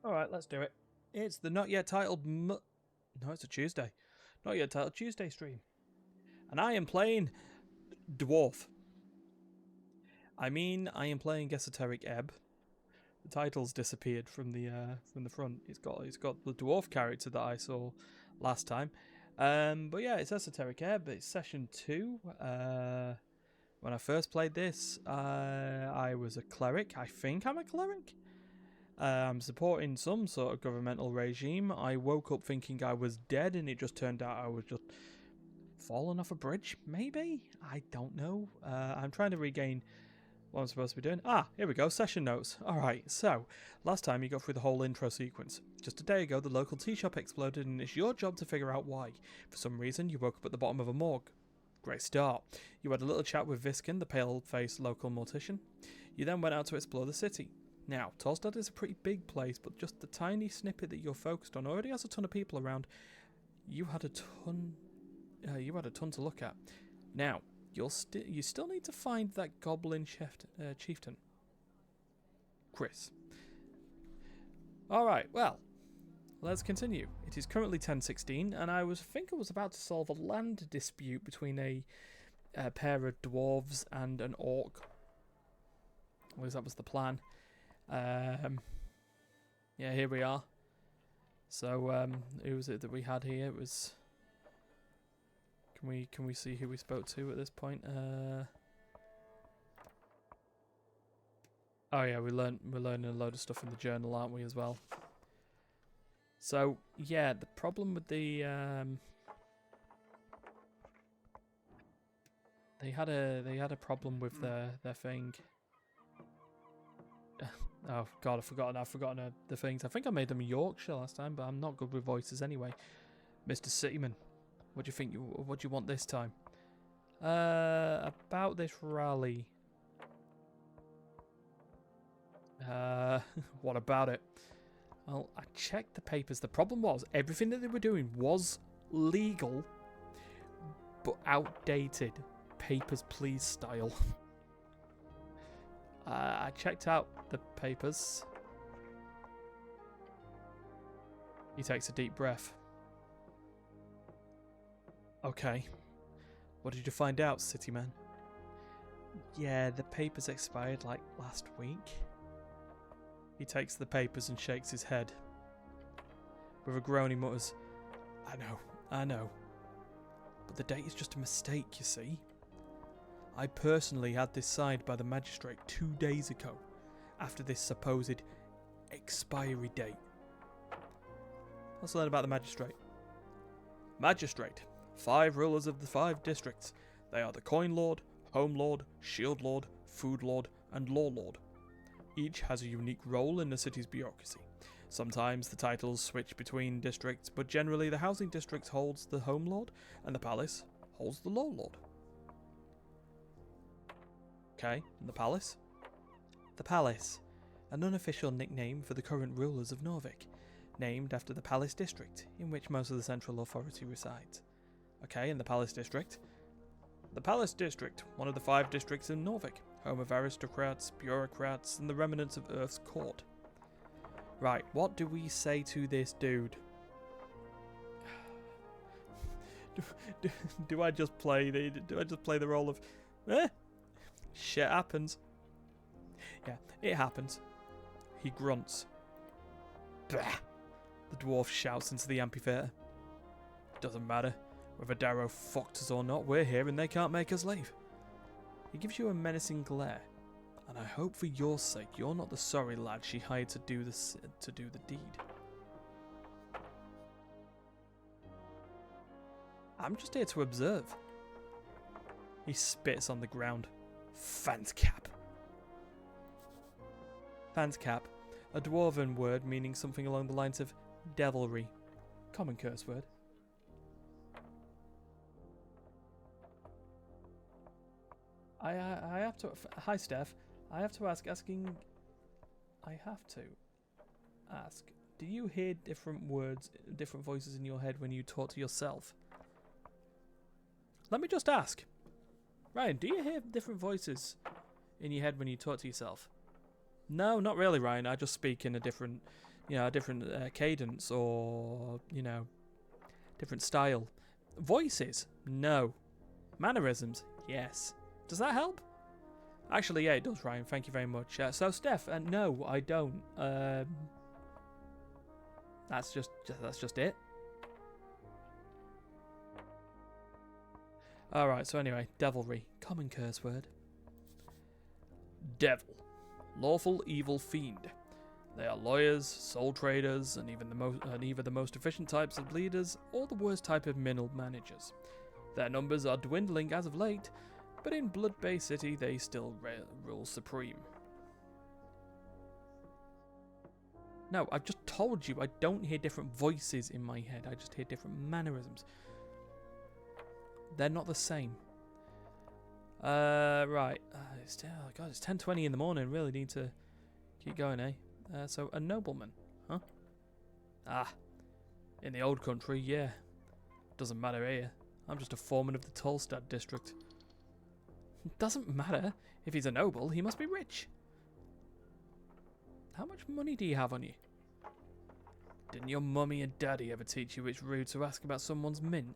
Alright, let's do it. It's the not yet titled No, it's a Tuesday. Not yet titled Tuesday stream. And I am playing Dwarf. I am playing Esoteric Ebb. The title's disappeared from the front. It's got the dwarf character that I saw last time. But yeah, it's Esoteric Ebb. It's session 2. When I first played this, I was a cleric. I think I'm a cleric. I'm supporting some sort of governmental regime. I woke up thinking I was dead, and it just turned out I was just fallen off a bridge, maybe? I don't know. I'm trying to regain what I'm supposed to be doing. Ah, here we go, session notes. Alright, so, last time you got through the whole intro sequence. Just a day ago, the local tea shop exploded, and it's your job to figure out why. For some reason, you woke up at the bottom of a morgue. Great start. You had a little chat with Viskin, the pale-faced local mortician. You then went out to explore the city. Now, Torstad is a pretty big place, but just the tiny snippet that you're focused on already has a ton of people around. You had a ton to look at. Now, you still need to find that goblin chieftain. Chris. Alright, well, let's continue. It is currently 10:16, and I was about to solve a land dispute between a pair of dwarves and an orc. At least that was the plan. Yeah, here we are. So, who was it that we had here? It was... Can we see who we spoke to at this point? Oh yeah, we're learning a load of stuff in the journal, aren't we, as well? So yeah, the problem with the they had a problem with their thing. Oh god, I've forgotten the things. I think I made them Yorkshire last time, but I'm not good with voices anyway. Mr. Cityman, what do you think? What do you want this time? About this rally. What about it? Well, I checked the papers. The problem was everything that they were doing was legal, but outdated. Papers, please style. I checked out the papers. He takes a deep breath. Okay. What did you find out, Cityman? Yeah, the papers expired like last week. He takes the papers and shakes his head. With a groan he mutters, I know. But the date is just a mistake, you see. I personally had this signed by the magistrate 2 days ago, after this supposed expiry date. Let's learn about the magistrate. Magistrate. 5 rulers of the 5 districts. They are the Coin Lord, Home Lord, Shield Lord, Food Lord, and Law Lord. Each has a unique role in the city's bureaucracy. Sometimes the titles switch between districts, but generally the housing district holds the Home Lord, and the palace holds the Law Lord. Okay, and the palace? The palace, an unofficial nickname for the current rulers of Norvik, named after the palace district, in which most of the central authority resides. Okay, and the palace district? The palace district, one of the 5 districts in Norvik, home of aristocrats, bureaucrats, and the remnants of Earth's court. Right, what do we say to this dude? Do I just play the role of shit happens? Yeah, it happens. He grunts. Bah! The dwarf shouts into the amphitheatre. Doesn't matter. Whether Darrow fucked us or not, we're here and they can't make us leave. He gives you a menacing glare. And I hope for your sake you're not the sorry lad she hired to do the deed. I'm just here to observe. He spits on the ground. Fanscap. Fanscap, a dwarven word meaning something along the lines of devilry. Common curse word. I have to... Hi, Steph. I have to ask... Do you hear different words, different voices in your head when you talk to yourself? Let me just ask. Ryan, do you hear different voices in your head when you talk to yourself? No, not really, Ryan. I just speak in a different you know, a different cadence or, you know, different style. Voices? No. Mannerisms? Yes. Does that help? Actually, yeah, it does, Ryan. Thank you very much. So, Steph, no, I don't. That's just it. Alright, so anyway, devilry. Common curse word. Devil. Lawful evil fiend. They are lawyers, soul traders, and either the most efficient types of leaders or the worst type of middle managers. Their numbers are dwindling as of late, but in Blood Bay City they still rule supreme. No, I've just told you I don't hear different voices in my head, I just hear different mannerisms. They're not the same. Right. It's 10:20 in the morning. Really need to keep going, eh? So, a nobleman, huh? Ah. In the old country, yeah. Doesn't matter here. I'm just a foreman of the Tolstad district. Doesn't matter. If he's a noble, he must be rich. How much money do you have on you? Didn't your mummy and daddy ever teach you it's rude to ask about someone's mint?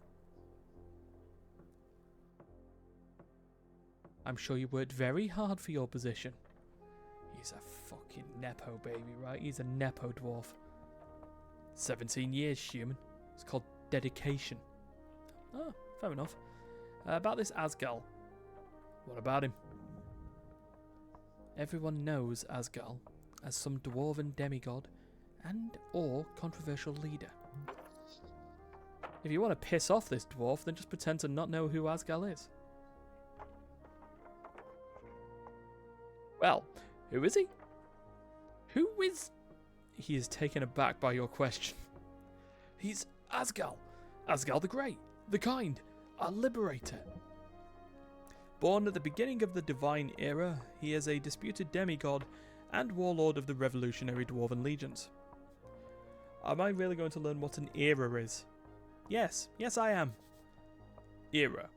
I'm sure you worked very hard for your position. He's a fucking Nepo baby, right? He's a Nepo dwarf. 17 years, human. It's called dedication. Oh, fair enough. About this Asgal. What about him? Everyone knows Asgal as some dwarven demigod and or controversial leader. If you want to piss off this dwarf, then just pretend to not know who Asgal is. Well, who is he? Who is... He is taken aback by your question. He's Asgal. Asgal the Great, the Kind, our liberator. Born at the beginning of the Divine Era, he is a disputed demigod and warlord of the revolutionary Dwarven Legions. Am I really going to learn what an era is? Yes, I am. Era.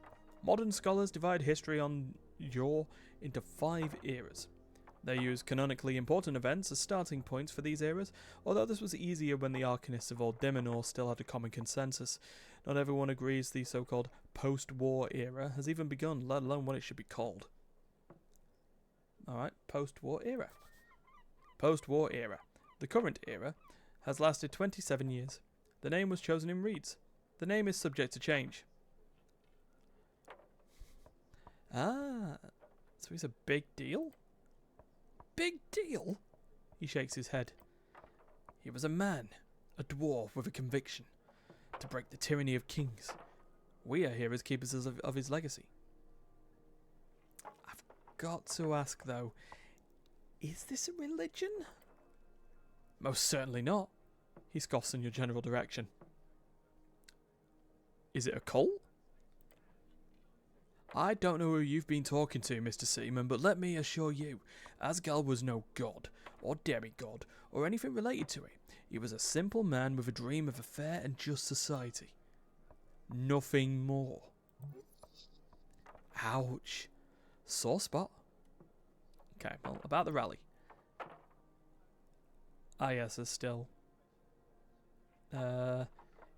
Modern scholars divide history on Yore into 5 eras. They use canonically important events as starting points for these eras, although this was easier when the Arcanists of Old Demonor still had a common consensus. Not everyone agrees the so-called post-war era has even begun, let alone what it should be called. Alright, post-war era. Post-war era. The current era has lasted 27 years. The name was chosen in reeds. The name is subject to change. Ah, so he's a big deal? Big deal? He shakes his head. He was a man, a dwarf with a conviction, to break the tyranny of kings. We are here as keepers of his legacy. I've got to ask though, is this a religion? Most certainly not. He scoffs in your general direction. Is it a cult? I don't know who you've been talking to, Mr. Seaman, but let me assure you, Asgal was no god, or demigod, or anything related to it. He was a simple man with a dream of a fair and just society. Nothing more. Ouch. Sore spot. Okay, well, about the rally. Ah, yes, there's still. Isn't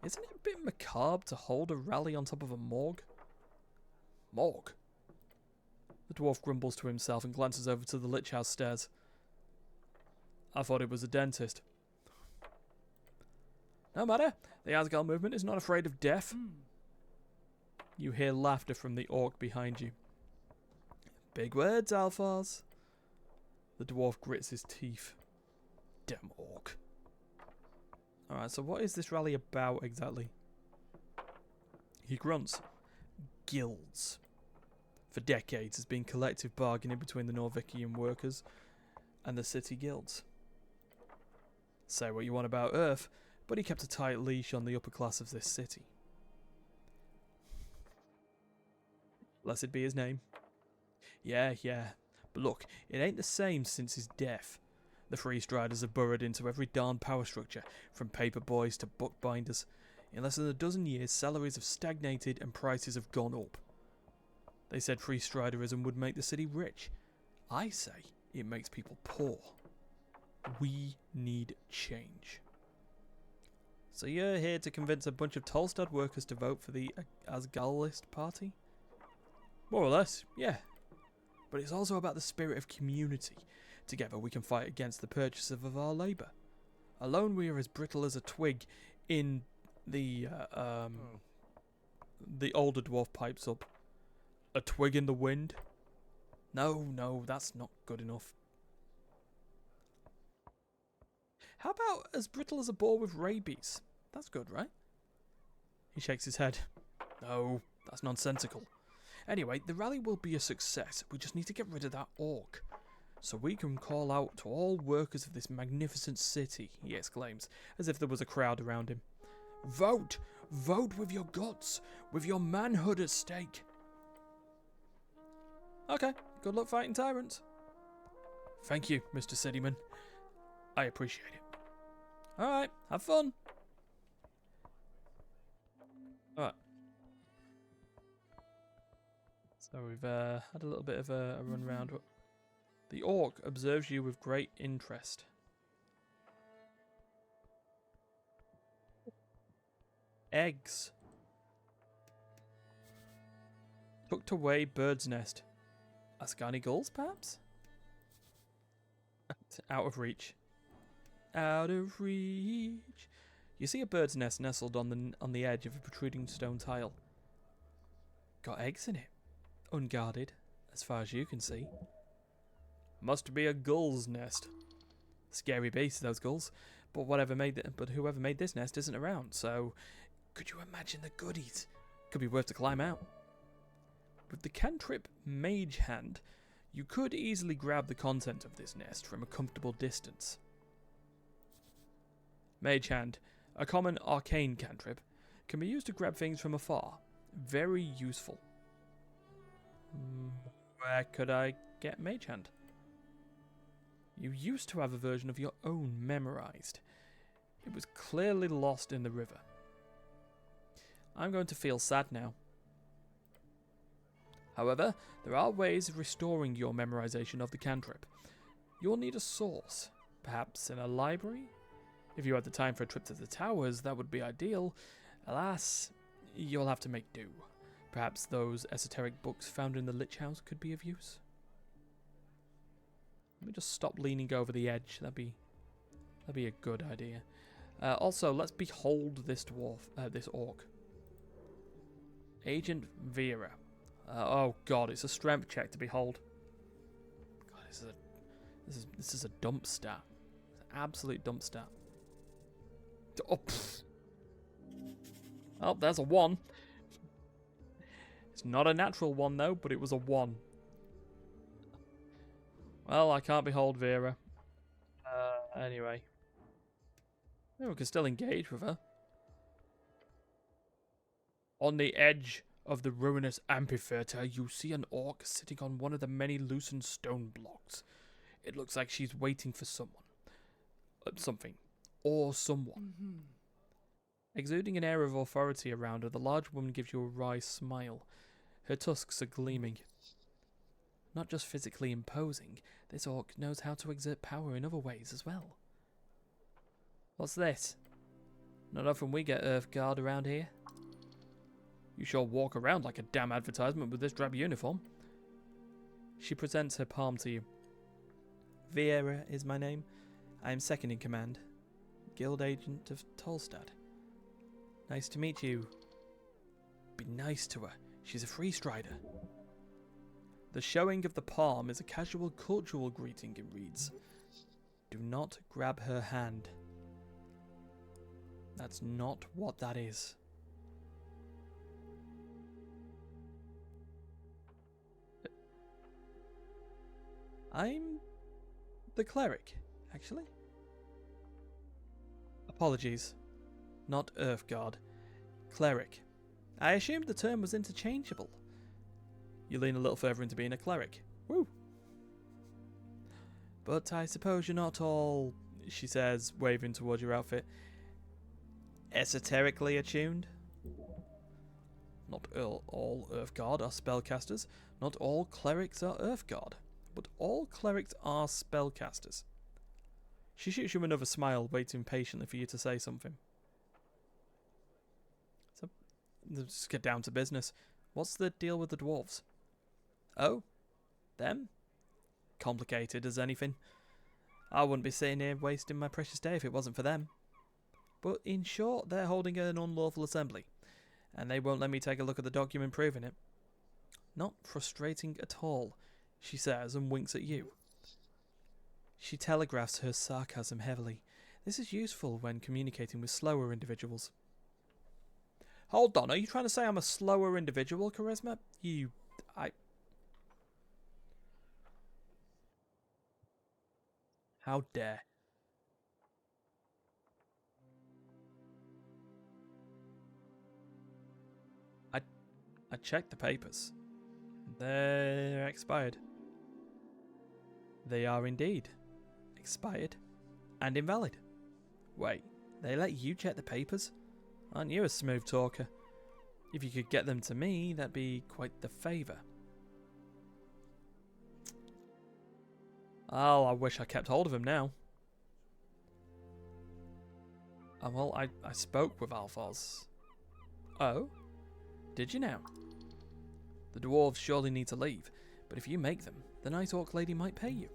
it a bit macabre to hold a rally on top of a morgue? Morgue? The dwarf grumbles to himself and glances over to the Lich House stairs. I thought it was a dentist. No matter, the Asgal movement is not afraid of death. You hear laughter from the orc behind you. Big words, Alphars. The dwarf grits his teeth. Damn orc. Alright, so what is this rally about exactly? He grunts. Guilds. For decades has been collective bargaining between the Norvician workers and the city guilds. Say what you want about Earth, but he kept a tight leash on the upper class of this city. Blessed be his name. Yeah, but look, it ain't the same since his death. The Free Striders have burrowed into every darn power structure, from paper boys to bookbinders. In less than a dozen years, salaries have stagnated and prices have gone up. They said Free Striderism would make the city rich. I say it makes people poor. We need change. So you're here to convince a bunch of Tolstad workers to vote for the Asgalist party? More or less, yeah. But it's also about the spirit of community. Together we can fight against the purchaser of our labour. Alone we are as brittle as a twig in the older dwarf pipes up. A twig in the wind? No, that's not good enough. How about as brittle as a boar with rabies? That's good, right? He shakes his head. No, that's nonsensical. Anyway, the rally will be a success. We just need to get rid of that orc. So we can call out to all workers of this magnificent city, he exclaims, as if there was a crowd around him. Vote! Vote with your guts, with your manhood at stake. Okay, good luck fighting tyrants. Thank you, Mr. Cityman. I appreciate it. Alright, have fun. Alright. So we've had a little bit of a run round. The orc observes you with great interest. Eggs. Tucked away bird's nest. Ascani gulls, perhaps? Out of reach. Out of reach. You see a bird's nest nestled on the edge of a protruding stone tile. Got eggs in it. Unguarded, as far as you can see. Must be a gull's nest. Scary beasts, those gulls. But whoever made this nest isn't around, so could you imagine the goodies? Could be worth to climb out. With the cantrip Mage Hand, you could easily grab the content of this nest from a comfortable distance. Mage Hand, a common arcane cantrip, can be used to grab things from afar. Very useful. Where could I get Mage Hand? You used to have a version of your own memorized. It was clearly lost in the river. I'm going to feel sad now. However, there are ways of restoring your memorization of the cantrip. You'll need a source, perhaps in a library? If you had the time for a trip to the towers, that would be ideal. Alas, you'll have to make do. Perhaps those esoteric books found in the Lich House could be of use. Let me just stop leaning over the edge. That'd be a good idea. Also, let's behold this this orc. Agent Vera. Oh God, it's a strength check to behold. God, this is a dump stat. It's an absolute dump stat. Oh, oh, there's a 1. It's not a natural 1 though, but it was a 1. Well, I can't behold Vera. Anyway. Maybe we can still engage with her. On the edge of the ruinous amphitheater, you see an orc sitting on one of the many loosened stone blocks. It looks like she's waiting for someone. Something. Or someone. Mm-hmm. Exuding an air of authority around her, the large woman gives you a wry smile. Her tusks are gleaming. Not just physically imposing, this orc knows how to exert power in other ways as well. What's this? Not often we get Earthguard around here. You sure walk around like a damn advertisement with this drab uniform. She presents her palm to you. Viera is my name. I am second in command. Guild agent of Tolstad. Nice to meet you. Be nice to her. She's a free strider. The showing of the palm is a casual cultural greeting and reads, do not grab her hand. That's not what that is. I'm the cleric, actually. Apologies. Not Earthguard. Cleric. I assumed the term was interchangeable. You lean a little further into being a cleric. Woo! But I suppose you're not all, she says, waving towards your outfit, esoterically attuned? Not all Earthguard are spellcasters. Not all clerics are Earthguard. But all clerics are spellcasters. She shoots you another smile, waiting patiently for you to say something. So, let's get down to business. What's the deal with the dwarves? Oh? Them? Complicated as anything. I wouldn't be sitting here wasting my precious day if it wasn't for them. But in short, they're holding an unlawful assembly, and they won't let me take a look at the document proving it. Not frustrating at all, she says and winks at you. She telegraphs her sarcasm heavily. This is useful when communicating with slower individuals. Hold on, are you trying to say I'm a slower individual, Charisma? How dare. I checked the papers. They're expired. They are indeed expired and invalid. Wait, they let you check the papers? Aren't you a smooth talker? If you could get them to me, that'd be quite the favour. Oh, I wish I kept hold of him now. Well, I spoke with Alphonse. Oh? Did you now? The dwarves surely need to leave, but if you make them, the Night Orc lady might pay you.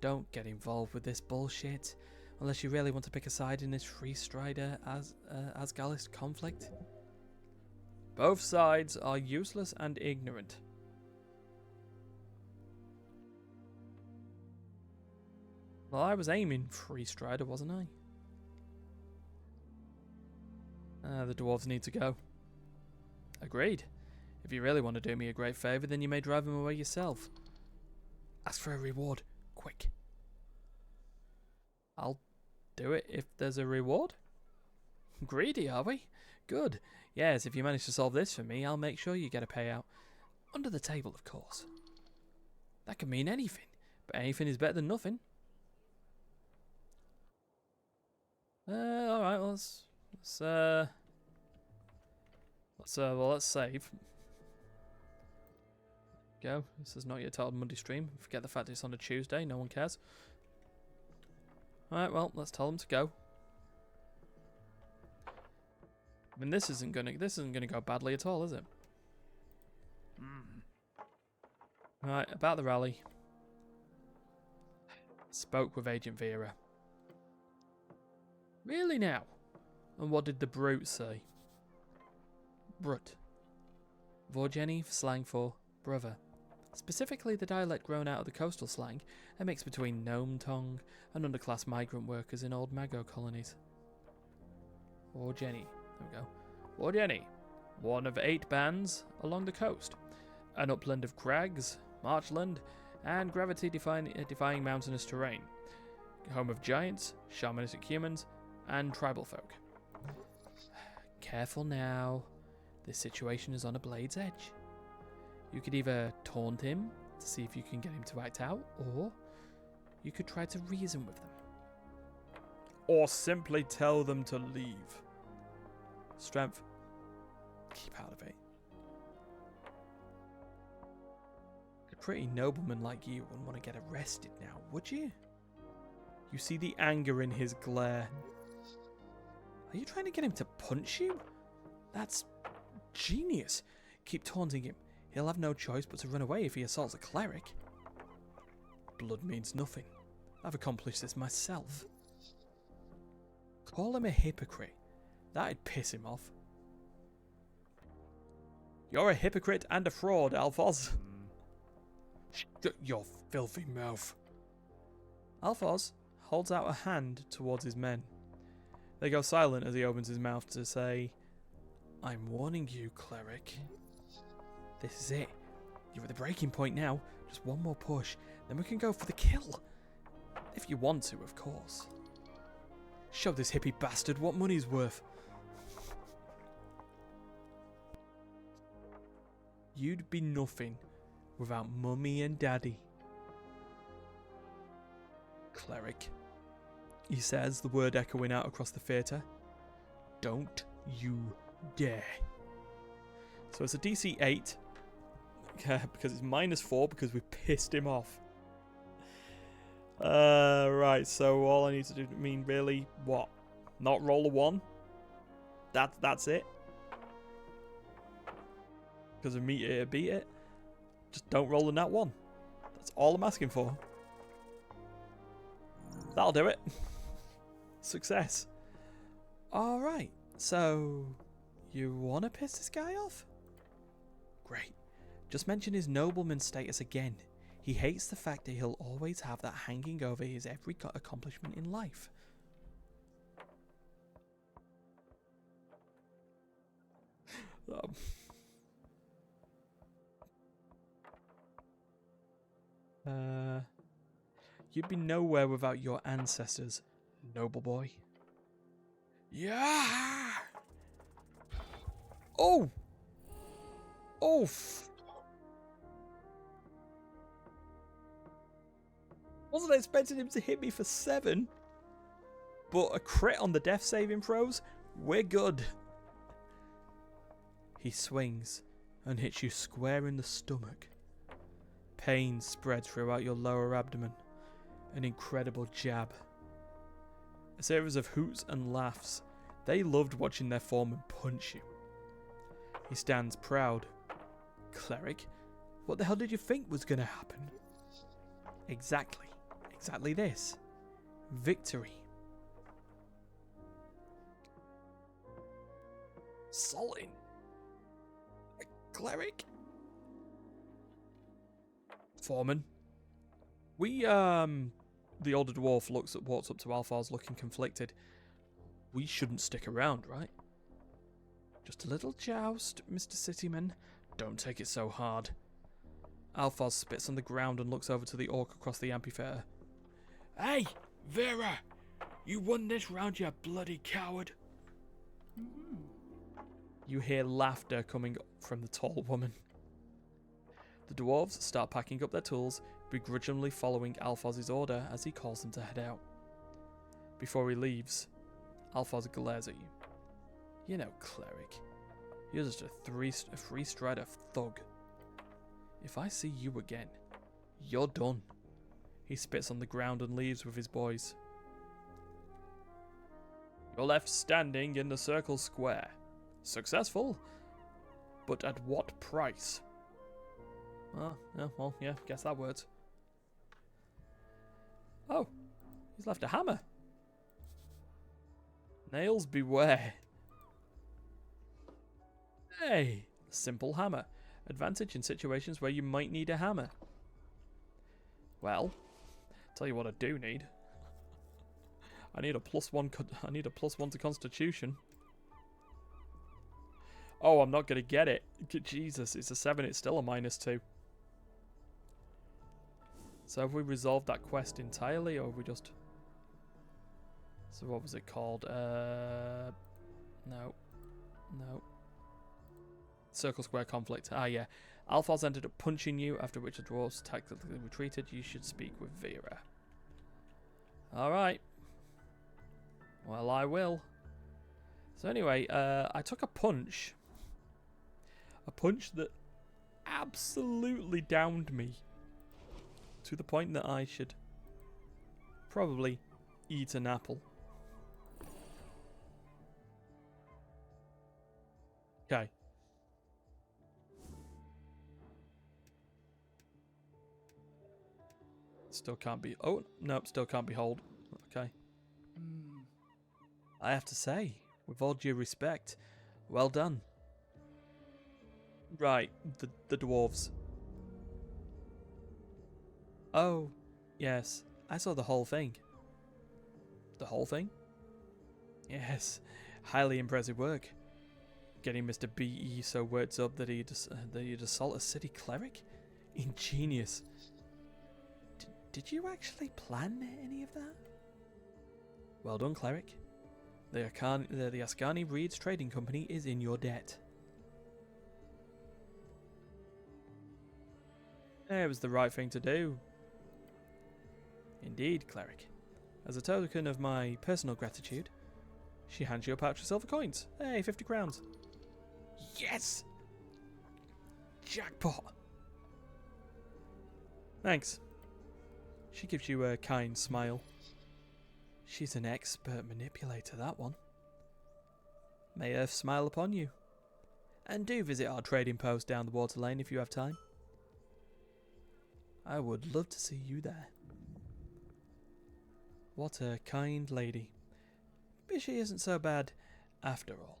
Don't get involved with this bullshit, unless you really want to pick a side in this Free Strider Asgalist conflict. Both sides are useless and ignorant. Well, I was aiming Free Strider, wasn't I? The dwarves need to go. Agreed. If you really want to do me a great favour, then you may drive them away yourself. Ask for a reward, quick. I'll do it if there's a reward? Greedy, are we? Good. Yes, if you manage to solve this for me, I'll make sure you get a payout. Under the table, of course. That can mean anything, but anything is better than nothing. Alright, well, let's save. Go. This is not yet titled Monday stream. Forget the fact it's on a Tuesday. No one cares. Alright, well, let's tell them to go. I mean, this isn't gonna go badly at all, is it? Right, about the rally. Spoke with Agent Vera. Really now? And what did the brute say? Brut. Vorgeni slang for brother. Specifically the dialect grown out of the coastal slang, a mix between gnome tongue and underclass migrant workers in old Mago colonies. Vorgeni. There we go. Vorgeni. One of 8 bands along the coast. An upland of crags, marshland, and gravity-defying mountainous terrain. Home of giants, shamanistic humans, and tribal folk. Careful now. This situation is on a blade's edge. You could either taunt him to see if you can get him to act out, or you could try to reason with them. Or simply tell them to leave. Strength. Keep out of it. A pretty nobleman like you wouldn't want to get arrested now, would you? You see the anger in his glare. Are you trying to get him to punch you? That's genius. Keep taunting him. He'll have no choice but to run away if he assaults a cleric. Blood means nothing. I've accomplished this myself. Call him a hypocrite. That'd piss him off. You're a hypocrite and a fraud, Alphonse. Shut your filthy mouth. Alphonse holds out a hand towards his men. They go silent as he opens his mouth to say, I'm warning you, cleric. This is it. You're at the breaking point now. Just one more push, then we can go for the kill. If you want to, of course. Show this hippie bastard what money's worth. You'd be nothing without Mummy and Daddy. Cleric, he says, the word echoing out across the theatre. Don't you dare. So it's a DC 8. Because it's -4 because we pissed him off. Right, so all I need to do, really, what? Not roll a 1? That's it? Because of me to beat it? Just don't roll a nat 1. That's all I'm asking for. That'll do it. Success. Alright, so you want to piss this guy off? Great. Just mention his nobleman status again. He hates the fact that he'll always have that hanging over his every accomplishment in life. You'd be nowhere without your ancestors, noble boy. Yeah! Oh! Oh! Wasn't expecting him to hit me for 7. But a crit on the death saving throws? We're good. He swings and hits you square in the stomach. Pain spreads throughout your lower abdomen. An incredible jab. A series of hoots and laughs. They loved watching their foreman punch you. He stands proud. Cleric, what the hell did you think was going to happen? Exactly. Exactly this. Victory. Sultan. A cleric? Foreman. The older dwarf walks up to Alphars looking conflicted. We shouldn't stick around, right? Just a little joust, Mr. Cityman. Don't take it so hard. Alphars spits on the ground and looks over to the orc across the amphitheatre. Hey, Vera! You won this round, you bloody coward! You hear laughter coming from the tall woman. The dwarves start packing up their tools, begrudgingly following Alphars' order as he calls them to head out. Before he leaves, Alphars glares at you. You know, cleric, you're just a free-strider thug. If I see you again, you're done. He spits on the ground and leaves with his boys. You're left standing in the circle square. Successful, but at what price? Yeah, guess that works. Oh, he's left a hammer. Nails beware. Hey, simple hammer. Advantage in situations where you might need a hammer. Well, tell you what I do need. I need a +1 to Constitution. Oh, I'm not gonna get it. Jesus, it's a 7. It's still a -2. So have we resolved that quest entirely, or have we just... So what was it called? No. Circle Square Conflict. Ah, yeah. Alphars ended up punching you, after which the dwarves tactically retreated. You should speak with Vera. Alright. Well, I will. So anyway, I took a punch. A punch that absolutely downed me. To the point that I should probably eat an apple. Okay. Still can't be... Oh, nope, still can't be hold. Okay. I have to say, with all due respect, well done. Right, the dwarves. Oh, yes, I saw the whole thing. The whole thing? Yes, highly impressive work. Getting Mr. B.E. so worked up that he'd assault a city cleric? Ingenious. Did you actually plan any of that? Well done, cleric. The Ascani Reeds Trading Company is in your debt. It was the right thing to do. Indeed, cleric. As a token of my personal gratitude, she hands you a pouch of silver coins. Hey, 50 crowns. Yes! Jackpot! Thanks. She gives you a kind smile. She's an expert manipulator, that one. May Earth smile upon you. And do visit our trading post down the water lane if you have time. I would love to see you there. What a kind lady. But she isn't so bad after all.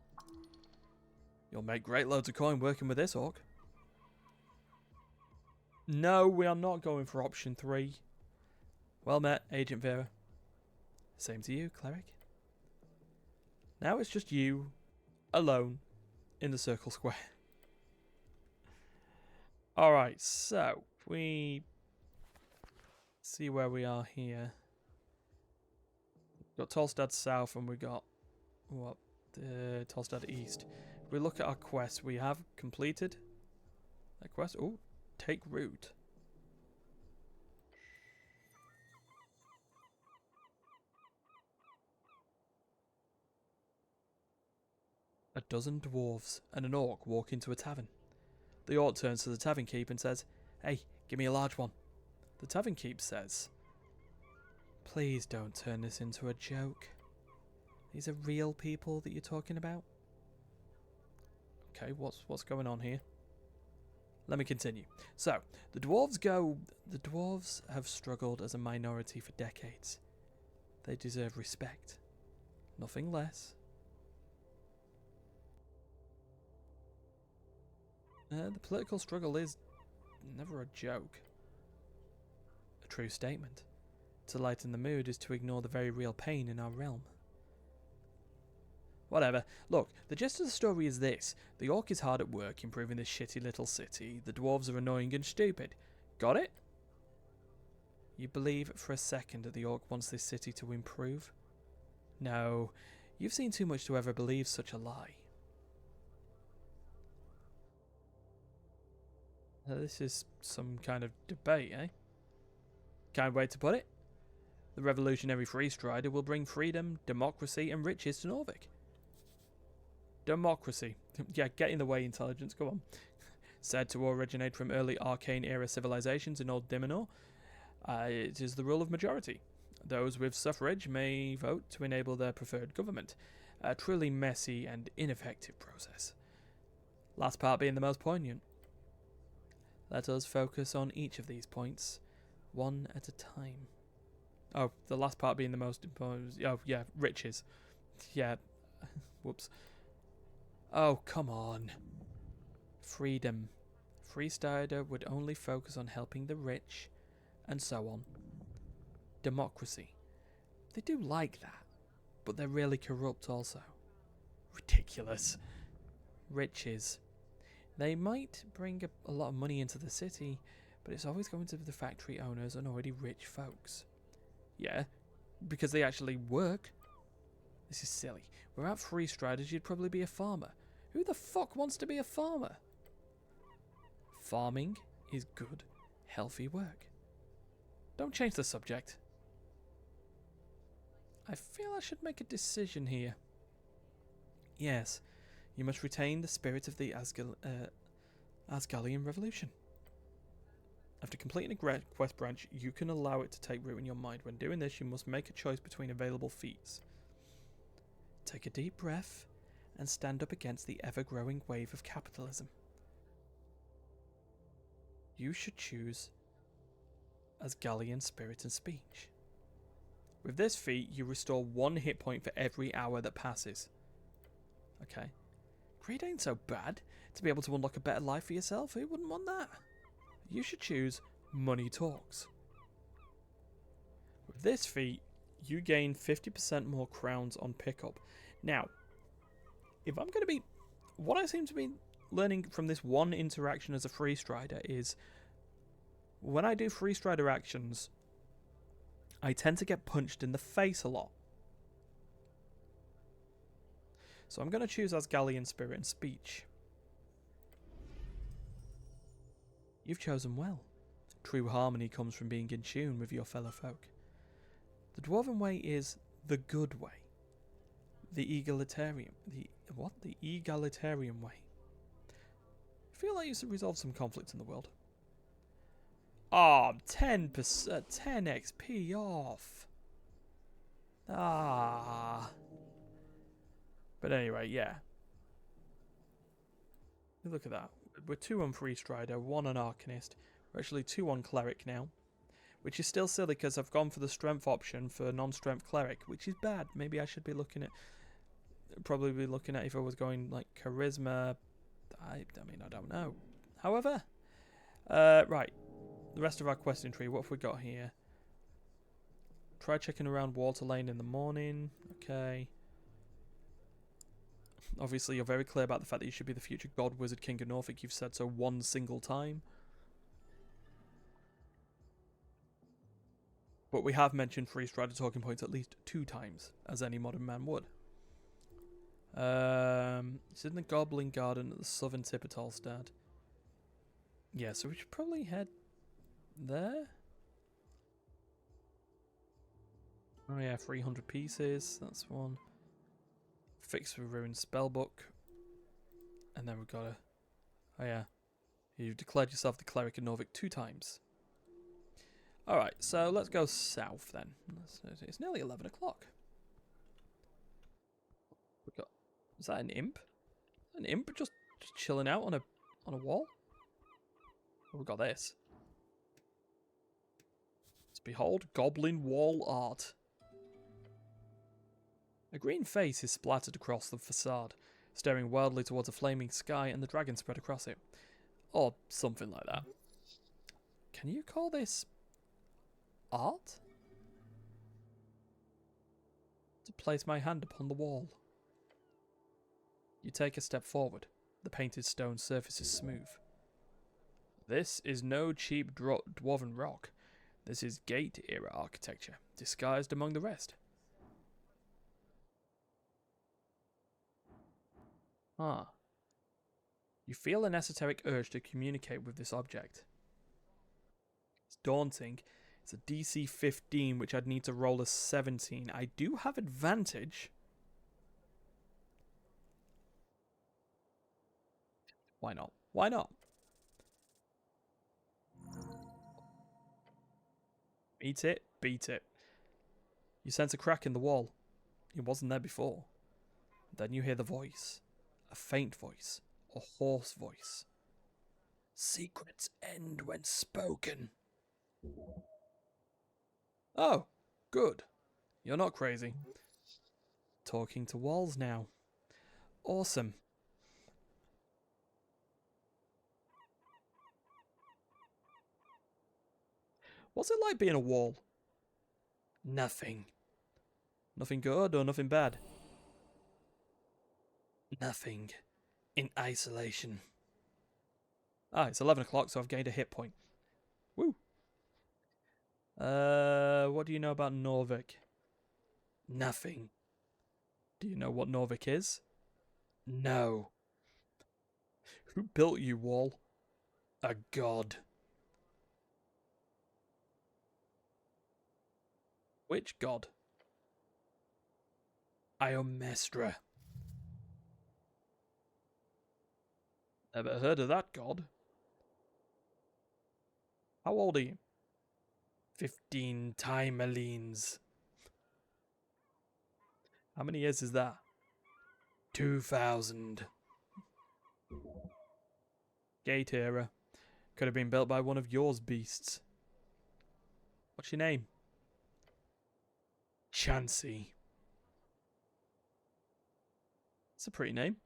You'll make great loads of coin working with this orc. No, we are not going for option 3. Well met, Agent Vera. Same to you, Cleric. Now it's just you, alone, in the circle square. Alright, so, we see where we are here. We've got Tolstad South and we got, what, Tolstad East. If we look at our quest, we have completed that quest. Oh, take root. A dozen dwarves and an orc walk into a tavern. The orc turns to the tavern keep and says, "Hey, give me a large one." The tavern keep says, "Please don't turn this into a joke. These are real people that you're talking about." Okay, what's going on here? Let me continue. So, the dwarves have struggled as a minority for decades. They deserve respect. Nothing less. The political struggle is never a joke. A true statement. To lighten the mood is to ignore the very real pain in our realm. Whatever. Look, the gist of the story is this. The orc is hard at work improving this shitty little city. The dwarves are annoying and stupid. Got it? You believe for a second that the orc wants this city to improve? No. You've seen too much to ever believe such a lie. This is some kind of debate, eh? Kind way to put it. The revolutionary free strider will bring freedom, democracy and riches to Norvik. Democracy. Yeah, get in the way, intelligence, go on. Said to originate from early arcane-era civilizations in Old Dimenor, it is the rule of majority. Those with suffrage may vote to enable their preferred government. A truly messy and ineffective process. Last part being the most poignant. Let us focus on each of these points, one at a time. Oh, the last part being the most important. Oh, yeah, riches. Yeah. Whoops. Oh, come on. Freedom. Freestrider would only focus on helping the rich, and so on. Democracy. They do like that, but they're really corrupt also. Ridiculous. Riches. They might bring a lot of money into the city, but it's always going to the factory owners and already rich folks. Yeah, because they actually work. This is silly. Without free striders, you'd probably be a farmer. Who the fuck wants to be a farmer? Farming is good, healthy work. Don't change the subject. I feel I should make a decision here. Yes, you must retain the spirit of the Asgalian Revolution. After completing a quest branch, you can allow it to take root in your mind. When doing this, you must make a choice between available feats. Take a deep breath and stand up against the ever-growing wave of capitalism. You should choose Asgalian Spirit and Speech. With this feat, you restore 1 hit point for every hour that passes. Okay. Greed ain't so bad. To be able to unlock a better life for yourself, who wouldn't want that? You should choose Money Talks. With this feat, you gain 50% more crowns on pickup. Now, if I'm going to be... What I seem to be learning from this one interaction as a free strider is when I do free strider actions, I tend to get punched in the face a lot. So I'm going to choose Asgalian Spirit and Speech. You've chosen well. True harmony comes from being in tune with your fellow folk. The Dwarven way is the good way. The egalitarian... The egalitarian way. I feel like you should resolve some conflict in the world. Oh, 10%, 10 XP off. Ah. But anyway, yeah. Look at that. We're 2 on Free Strider, 1 on Arcanist. We're actually 2 on Cleric now. Which is still silly because I've gone for the strength option for non-strength Cleric, which is bad. Maybe I should be looking at... Probably be looking at if I was going like Charisma. I mean, I don't know. However, right. The rest of our questing tree, what have we got here? Try checking around Water Lane in the morning. Okay. Obviously, you're very clear about the fact that you should be the future God Wizard King of Norfolk. You've said so one single time. But we have mentioned Free Strider talking points at least 2 times, as any modern man would. It's in the Goblin Garden at the southern tip of Tolstad. Yeah, so we should probably head there. Oh yeah, 300 pieces. That's one. Fix the ruined spellbook. And then we've got a... Oh yeah. You've declared yourself the Cleric of Norvik 2 times. Alright, so let's go south then. It's nearly 11 o'clock. We got... Is that an imp? An imp just chilling out on a wall? Oh, we got this. Let's behold Goblin Wall Art. A green face is splattered across the facade, staring wildly towards a flaming sky and the dragon spread across it. Or something like that. Can you call this art? To place my hand upon the wall. You take a step forward. The painted stone surface is smooth. This is no cheap dwarven rock. This is Gate-era architecture, disguised among the rest. Ah. You feel an esoteric urge to communicate with this object. It's daunting. It's a DC 15, which I'd need to roll a 17. I do have advantage. Why not? Why not? Meet it, beat it. You sense a crack in the wall. It wasn't there before. Then you hear the voice. A faint voice. A hoarse voice. Secrets end when spoken. Oh, good. You're not crazy. Talking to walls now. Awesome. What's it like being a wall? Nothing. Nothing good or nothing bad? Nothing. In isolation. Ah, it's 11 o'clock, so I've gained a hit point. Woo. What do you know about Norvik? Nothing. Do you know what Norvik is? No. Who built you, Wall? A god. Which god? Iomestra. Never heard of that god. How old are you? 15 timelines. How many years is that? 2,000. Gate era. Could have been built by one of yours beasts. What's your name? Chansey. It's a pretty name.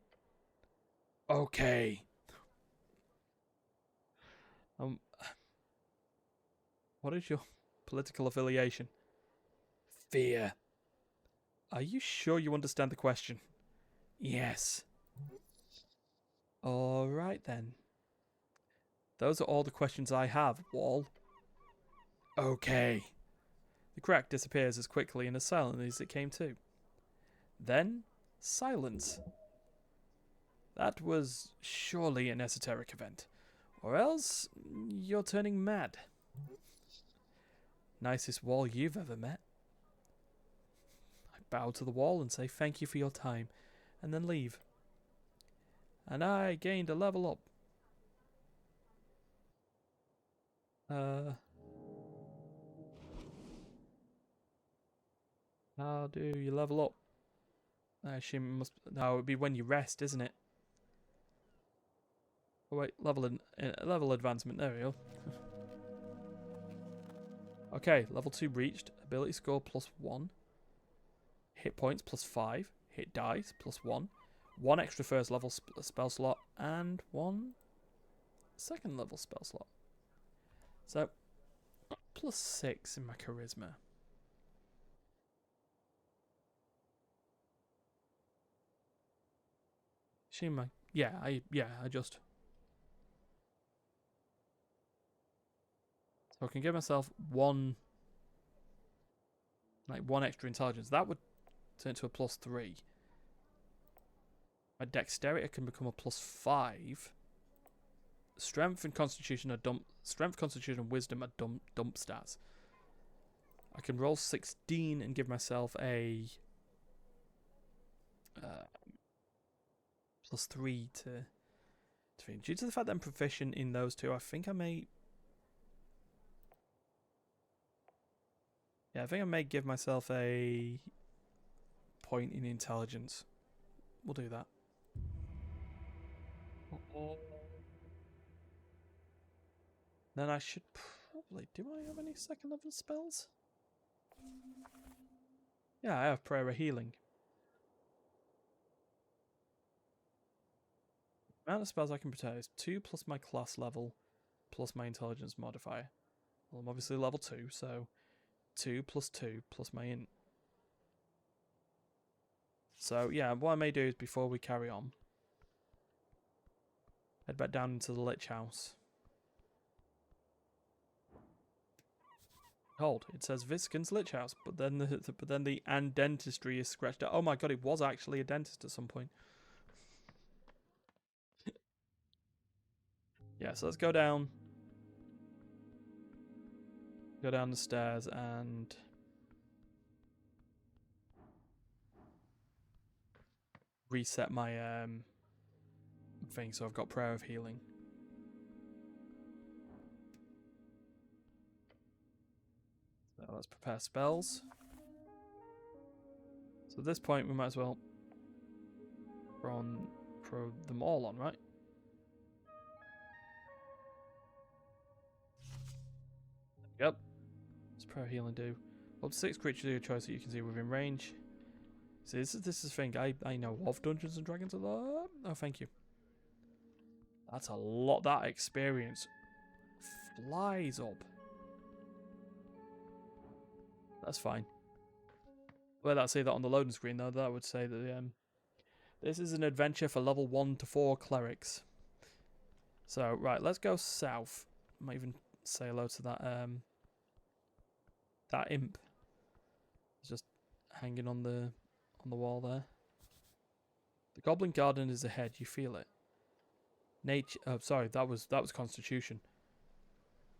Okay. What is your political affiliation? Fear. Are you sure you understand the question? Yes. Alright then. Those are all the questions I have, Wall. Okay. The crack disappears as quickly and as silently as it came to. Then, silence. That was surely an esoteric event. Or else, you're turning mad. Nicest wall you've ever met. I bow to the wall and say thank you for your time, and then leave. And I gained a level up. How do you level up? I assume it must. No, it would be when you rest, isn't it? Oh wait, level advancement. There we go. Okay, level 2 reached. Ability score +1. Hit points +5. Hit dice +1. 1 extra first level spell slot and 1 second level spell slot. So +6 in my charisma. I just. So I can give myself one extra intelligence. That would turn to a +3. My dexterity can become a +5. Strength and constitution are dump. Strength, constitution, and wisdom are dump stats. I can roll 16 and give myself a +3 to 3. Due to the fact that I'm proficient in those two, I think I may. Yeah, I think I may give myself a point in intelligence. We'll do that. Then I should probably. Do I have any second level spells? Yeah, I have prayer of healing. The amount of spells I can protect is 2 plus my class level plus my intelligence modifier. Well, I'm obviously level 2, so 2 plus 2 plus my int. So yeah, what I may do is before we carry on, head back down into the Lich House. Hold, it says Viscant's Lich House, but then the and dentistry is scratched out. Oh my god, it was actually a dentist at some point. Yeah, so let's go down. Go down the stairs and reset my thing. So I've got prayer of healing. So let's prepare spells. So at this point, we might as well throw them all on, right? Yep. What's prayer of healing do? Up to 6 creatures of your choice that you can see within range. See, this is the thing. I know of Dungeons and Dragons a lot. Oh, thank you. That's a lot. That experience flies up. That's fine. Well, I'd say that on the loading screen, though. That would say that this is an adventure for level 1 to 4 clerics. So, right, let's go south. Might even say hello to that imp. It's just hanging on the wall there. The Goblin Garden is ahead. You feel it. Nature. Oh, sorry, that was Constitution.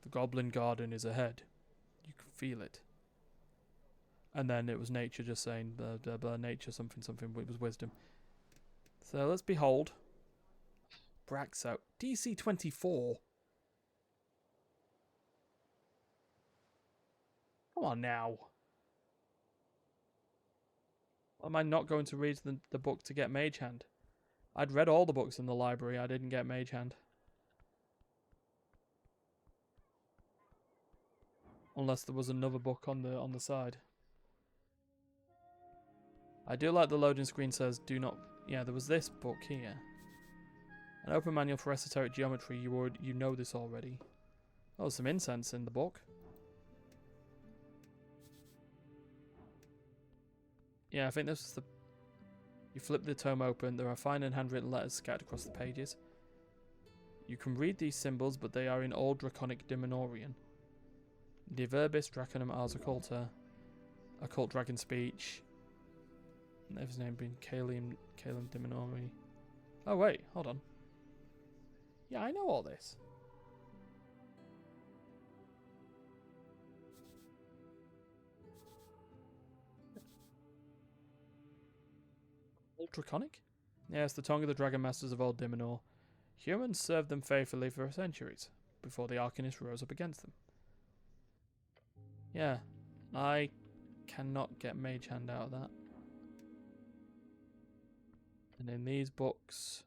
The Goblin Garden is ahead. You can feel it. And then it was nature just saying blah, blah, blah, nature something something. It was wisdom. So let's behold. Braxo. DC 24. Come on now. Am I not going to read the book to get Mage Hand? I'd read all the books in the library. I didn't get Mage Hand. Unless there was another book on the side. I do like the loading screen says do not. Yeah, there was this book here. An open manual for esoteric geometry. You know this already. Oh, some incense in the book. Yeah, I think this is the. You flip the tome open. There are fine and handwritten letters scattered across the pages. You can read these symbols, but they are in Old Draconic Dimenorian. De Verbis Draconum Ars Occulta. Occult Dragon Speech. His name being Calum Dimenori. Oh wait, hold on. Yeah, I know all this. Old Draconic? Yes, the tongue of the Dragon Masters of Old Dimenor. Humans served them faithfully for centuries. before the Arcanist rose up against them. Yeah, I cannot get Mage Hand out of that. And in these books...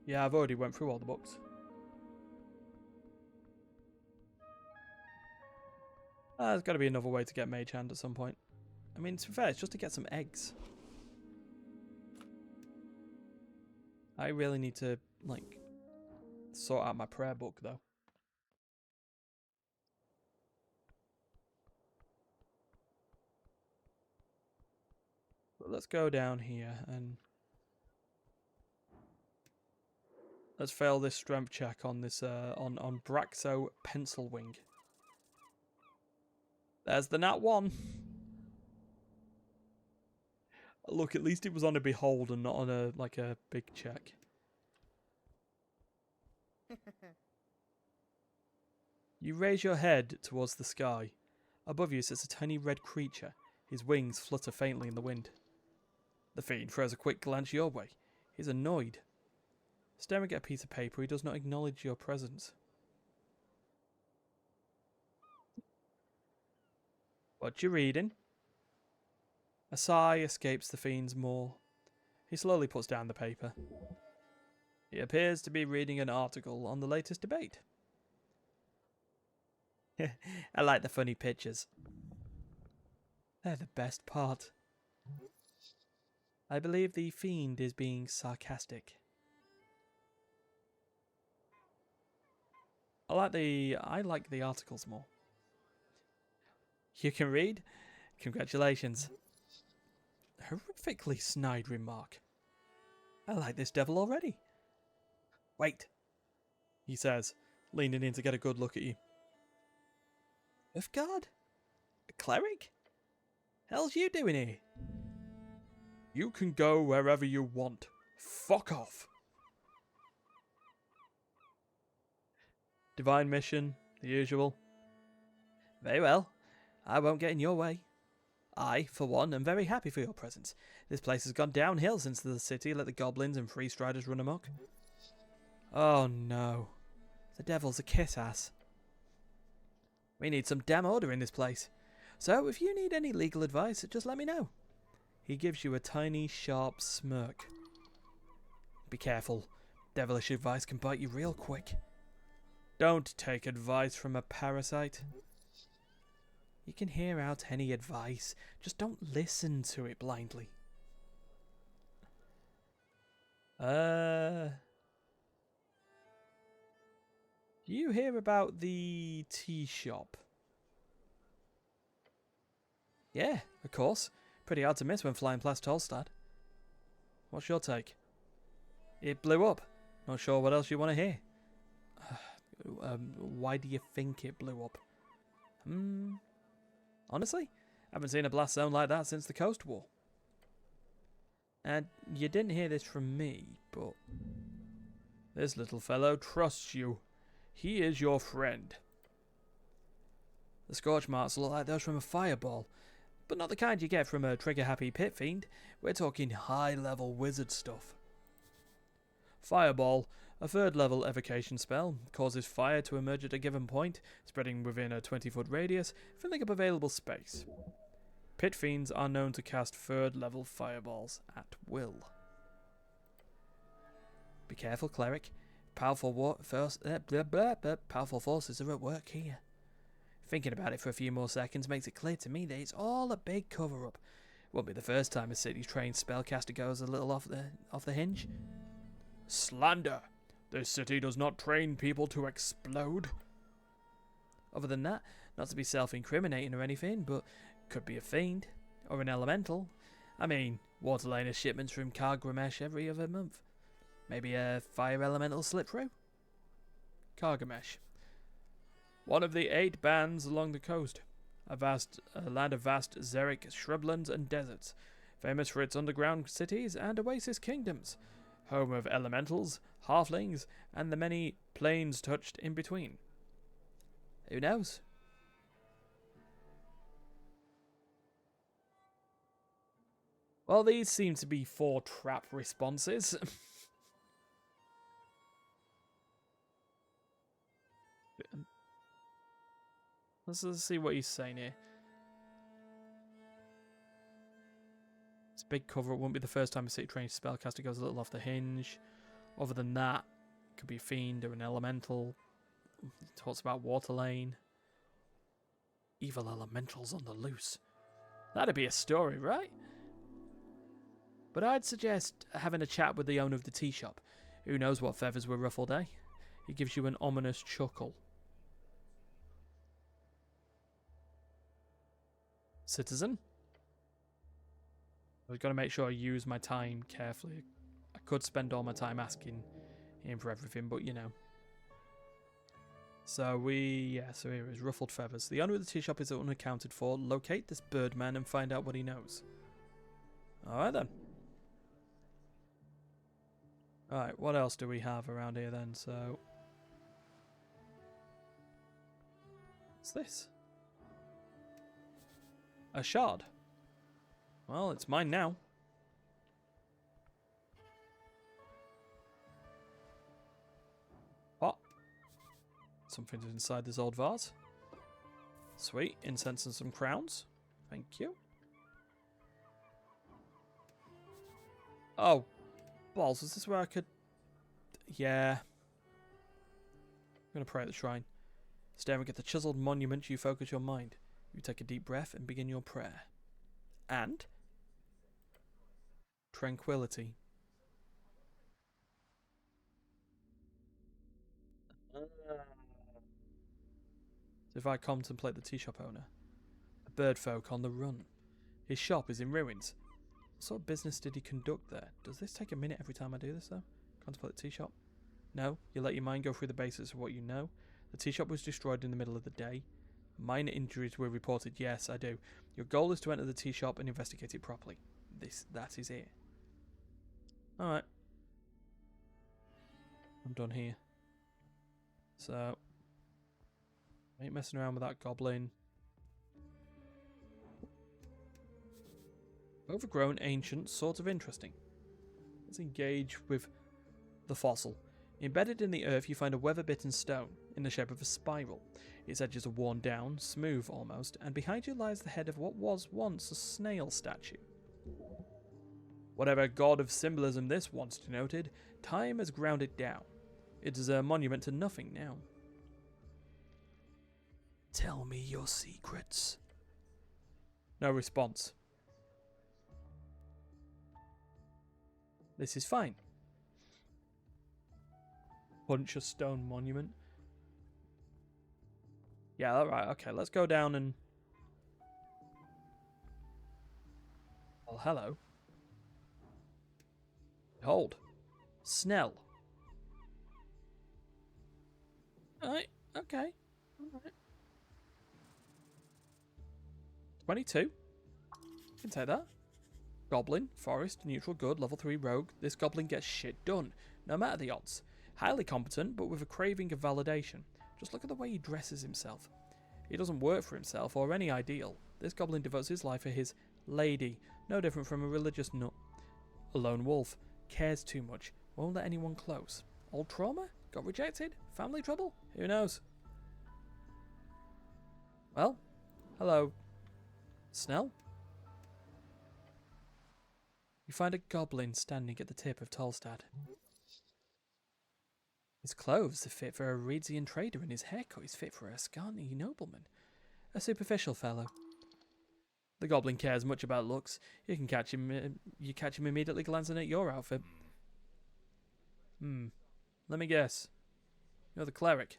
Yeah, I've already went through all the books. There's got to be another way to get Mage Hand at some point. I mean, to be fair, it's just to get some eggs. I really need to, like, sort out my prayer book, though. But let's go down here and... let's fail this strength check on this, on Braxo Pencilwing. There's the nat 1. Look, at least it was on a behold and not on a, like, a big check. You raise your head towards the sky. Above you sits a tiny red creature. His wings flutter faintly in the wind. The fiend throws a quick glance your way. He's annoyed. Staring at a piece of paper, he does not acknowledge your presence. What you reading? A sigh escapes the fiend's maw. He slowly puts down the paper. He appears to be reading an article on the latest debate. I like the funny pictures. They're the best part. I believe the fiend is being sarcastic. I like the articles more. You can read? Congratulations. Horrifically snide remark. I like this devil already. Wait, he says, leaning in to get a good look at you. Of God? A cleric? Hell's you doing here? You can go wherever you want. Fuck off. Divine mission, the usual. Very well. I won't get in your way. I, for one, am very happy for your presence. This place has gone downhill since the city let the goblins and free striders run amok. Oh no. The devil's a kiss-ass. We need some damn order in this place. So, if you need any legal advice, just let me know. He gives you a tiny, sharp smirk. Be careful. Devilish advice can bite you real quick. Don't take advice from a parasite. You can hear out any advice, just don't listen to it blindly. Do you hear about the tea shop? Yeah, of course. Pretty hard to miss when flying past Tolstad. What's your take? It blew up. Not sure what else you want to hear. Why do you think it blew up? Honestly, haven't seen a blast zone like that since the Coast War. And you didn't hear this from me, but... this little fellow trusts you. He is your friend. The scorch marks look like those from a fireball, but not the kind you get from a trigger-happy pit fiend. We're talking high-level wizard stuff. Fireball, a 3rd level evocation spell, causes fire to emerge at a given point, spreading within a 20-foot radius, filling up available space. Pit fiends are known to cast 3rd level fireballs at will. Be careful, cleric. Powerful forces are at work here. Thinking about it for a few more seconds makes it clear to me that it's all a big cover-up. Won't be the first time a city-trained spellcaster goes a little off the hinge. Slander! This city does not train people to explode. Other than that, not to be self-incriminating or anything, but could be a fiend, or an elemental. I mean, Waterlaner shipments from Kargramesh every other month. Maybe a fire elemental slip through? Kargramesh. One of the 8 bands along the coast. A land of vast xeric shrublands and deserts, famous for its underground cities and oasis kingdoms, home of elementals, halflings, and the many planes touched in between. Who knows? Well, these seem to be 4 trap responses. Let's see what he's saying here. It's a big cover. It won't be the first time a city trained spellcaster goes a little off the hinge. Other than that, it could be a fiend or an elemental. It talks about water lane. Evil elementals on the loose. That'd be a story, right? But I'd suggest having a chat with the owner of the tea shop. Who knows what feathers were ruffled, eh? He gives you an ominous chuckle. Citizen? I've got to make sure I use my time carefully. I could spend all my time asking him for everything, but you know. So so here is ruffled feathers. The owner of the tea shop is unaccounted for. Locate this birdman and find out what he knows. Alright then. Alright, what else do we have around here then? So, what's this? A shard. Well, it's mine now. What? Something's inside this old vase. Sweet. Incense and some crowns. Thank you. Oh. Balls, is this where I could... Yeah. I'm going to pray at the shrine. Staring at the chiseled monument, you focus your mind. You take a deep breath and begin your prayer. And... tranquility. So if I contemplate the tea shop owner, a bird folk on the run. His shop is in ruins. What sort of business did he conduct there? Does this take a minute every time I do this though? Contemplate the tea shop? No, you let your mind go through the basics of what you know. The tea shop was destroyed in the middle of the day. Minor injuries were reported. Yes, I do. Your goal is to enter the tea shop and investigate it properly. That is it. Alright. I'm done here. So, ain't messing around with that goblin. Overgrown, ancient, sort of interesting. Let's engage with the fossil. Embedded in the earth, you find a weather-bitten stone in the shape of a spiral. Its edges are worn down, smooth almost, and behind you lies the head of what was once a snail statue. Whatever god of symbolism this once denoted, time has ground it down. It is a monument to nothing now. Tell me your secrets. No response. This is fine. Punch a stone monument. Yeah, alright, okay, let's go down and... Well, hello. Behold. Snell. Alright, okay. Alright. 22. Can take that. Goblin, forest, neutral, good, level 3 rogue. This goblin gets shit done, no matter the odds. Highly competent, but with a craving of validation. Just look at the way he dresses himself. He doesn't work for himself or any ideal. This goblin devotes his life for his lady, no different from a religious nut. A lone wolf, cares too much, won't let anyone close. Old trauma? Got rejected? Family trouble? Who knows? Well, hello. Snell? You find a goblin standing at the tip of Tolstad. His clothes are fit for a Reedsian trader and his haircut is fit for a Scarny nobleman. A superficial fellow. The goblin cares much about looks. You catch him immediately glancing at your outfit. Let me guess. You're the cleric.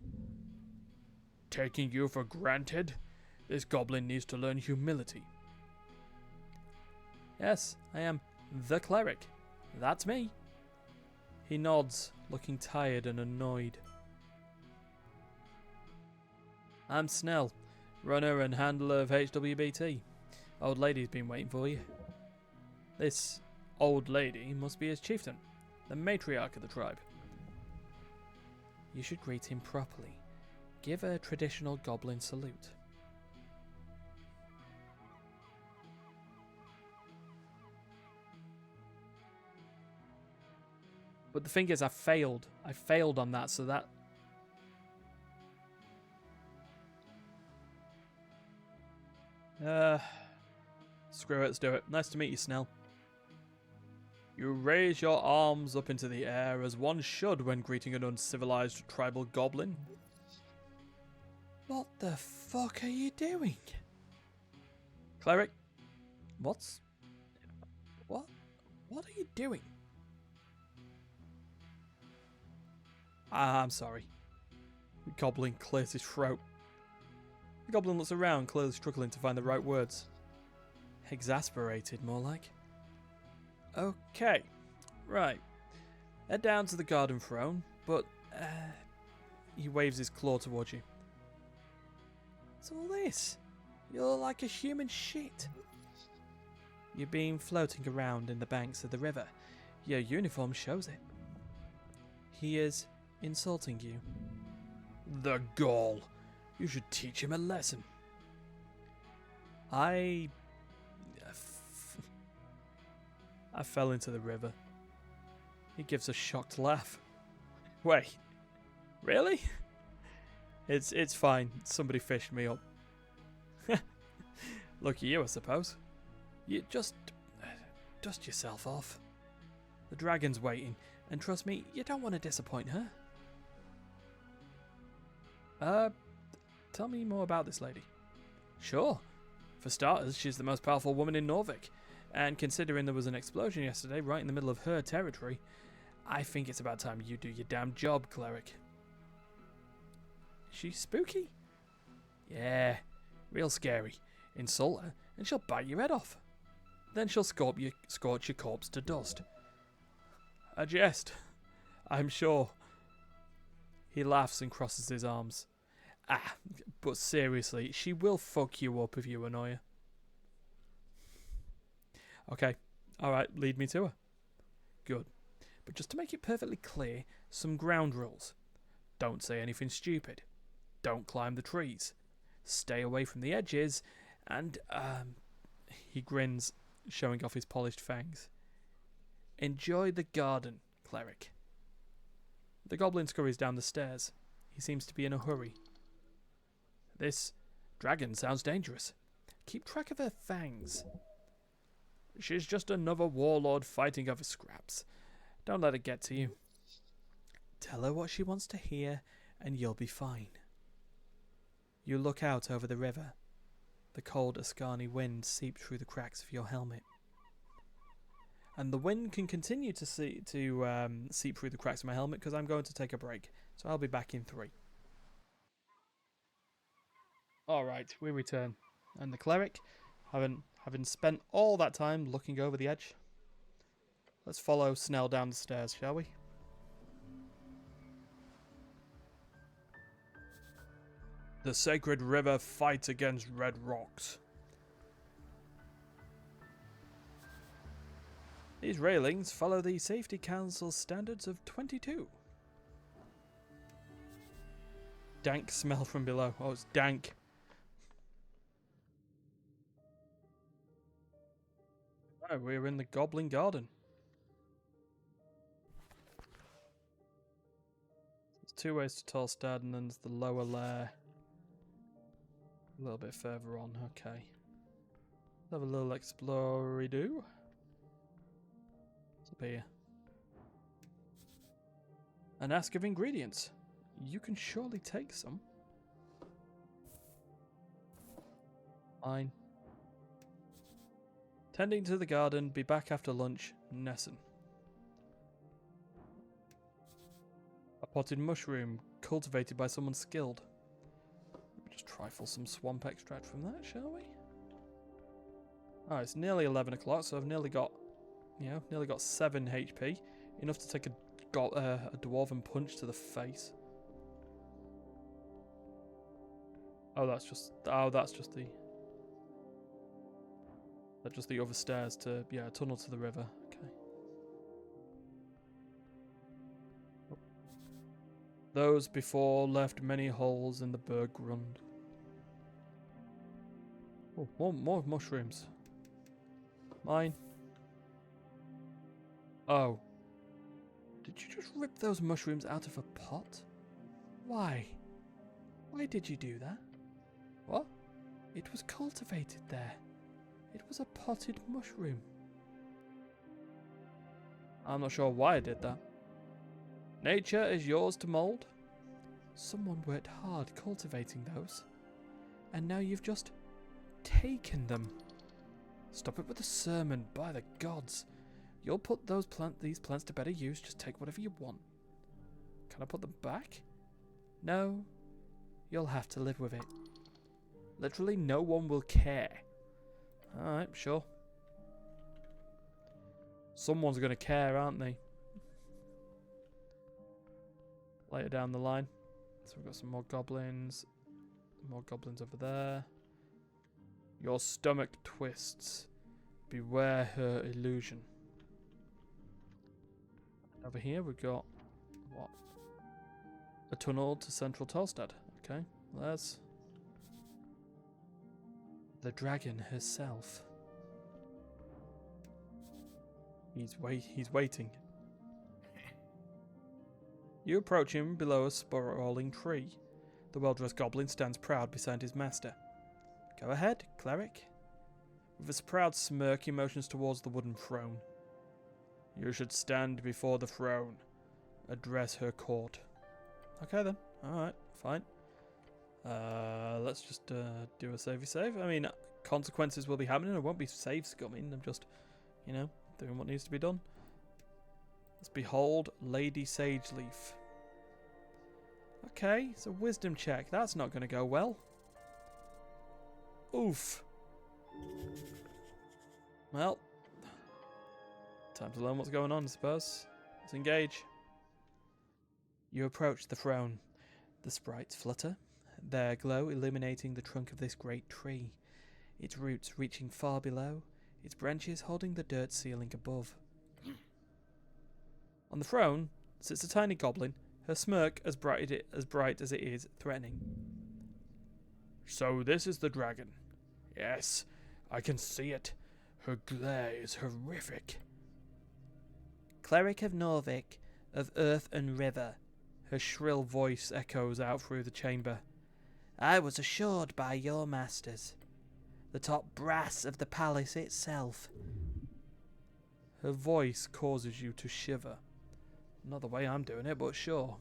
Taking you for granted? This goblin needs to learn humility. Yes, I am the cleric. That's me. He nods, looking tired and annoyed. I'm Snell, runner and handler of HWBT. Old lady's been waiting for you. This old lady must be his chieftain, the matriarch of the tribe. You should greet him properly. Give a traditional goblin salute. But the thing is, I failed. I failed on that, so that... Screw it, let's do it. Nice to meet you, Snell. You raise your arms up into the air as one should when greeting an uncivilized tribal goblin. What the fuck are you doing? Cleric? What are you doing? I'm sorry. The goblin clears his throat. The goblin looks around, clearly struggling to find the right words. Exasperated, more like. Okay, right. Head down to the garden throne, but he waves his claw towards you. What's all this? You're like a human shit. You've been floating around in the banks of the river. Your uniform shows it. He is insulting you. The gall. You should teach him a lesson. I fell into the river. He gives a shocked laugh. Wait, really? It's fine. Somebody fished me up. Lucky you, I suppose. You just dust yourself off. The dragon's waiting, and trust me, you don't want to disappoint her. Tell me more about this lady. Sure. For starters, she's the most powerful woman in Norvik. And considering there was an explosion yesterday right in the middle of her territory, I think it's about time you do your damn job, cleric. Is she spooky? Yeah, real scary. Insult her, and she'll bite your head off. Then she'll scorch your corpse to dust. A jest, I'm sure. He laughs and crosses his arms. But seriously, she will fuck you up if you annoy her. Okay, alright, lead me to her. Good. But just to make it perfectly clear, some ground rules. Don't say anything stupid. Don't climb the trees. Stay away from the edges, and, he grins, showing off his polished fangs. Enjoy the garden, cleric. The goblin scurries down the stairs. He seems to be in a hurry. This dragon sounds dangerous. Keep track of her fangs. She's just another warlord fighting over scraps. Don't let it get to you. Tell her what she wants to hear, and you'll be fine. You look out over the river. The cold Ascani wind seeps through the cracks of your helmet. And the wind can continue to seep through the cracks of my helmet because I'm going to take a break. So I'll be back in 3. Alright, we return. And the cleric, having spent all that time looking over the edge, let's follow Snell down the stairs, shall we? The sacred river fights against red rocks. These railings follow the Safety Council standards of 22. Dank smell from below. Oh, it's dank. Oh, we're in the Goblin Garden. There's 2 ways to Tolstad, and then there's the lower lair. A little bit further on, okay. Let's have a little explory-do. What's up here? An ask of ingredients. You can surely take some. Fine. Tending to the garden, be back after lunch, Nessun. A potted mushroom, cultivated by someone skilled. Just trifle some swamp extract from that, shall we? Oh, it's nearly 11 o'clock, so I've nearly got 7 HP. Enough to take a dwarven punch to the face. Oh, that's just the other stairs to, a tunnel to the river. Okay. Those before left many holes in the Berggrund. Oh, more mushrooms. Mine. Oh. Did you just rip those mushrooms out of a pot? Why? Why did you do that? What? It was cultivated there. It was a potted mushroom. I'm not sure why I did that. Nature is yours to mould. Someone worked hard cultivating those. And now you've just taken them. Stop it with the sermon, by the gods. You'll put these plants to better use, just take whatever you want. Can I put them back? No. You'll have to live with it. Literally no one will care. Alright, sure. Someone's going to care, aren't they? Later down the line. So we've got some more goblins. More goblins over there. Your stomach twists. Beware her illusion. Over here we've got... what? A tunnel to Central Tolstad. Okay, there's... the dragon herself. He's waiting. You approach him below a sprawling tree. The well-dressed goblin stands proud beside his master. Go ahead, cleric. With a proud smirk, he motions towards the wooden throne. You should stand before the throne. Address her court. Okay then. Alright, fine. Let's just do a savey save. I mean, consequences will be happening. There won't be save scumming. I'm just, you know, doing what needs to be done. Let's behold Lady Sageleaf. Okay, it's a wisdom check. That's not going to go well. Oof. Well, time to learn what's going on, I suppose. Let's engage. You approach the throne. The sprites flutter, their glow illuminating the trunk of this great tree, its roots reaching far below, its branches holding the dirt ceiling above. On the throne sits a tiny goblin, her smirk as bright as it is threatening. So this is the dragon. Yes, I can see it. Her glare is horrific. Cleric of Norvik, of earth and river, her shrill voice echoes out through the chamber. I was assured by your masters, the top brass of the palace itself. Her voice causes you to shiver. Not the way I'm doing it, but sure.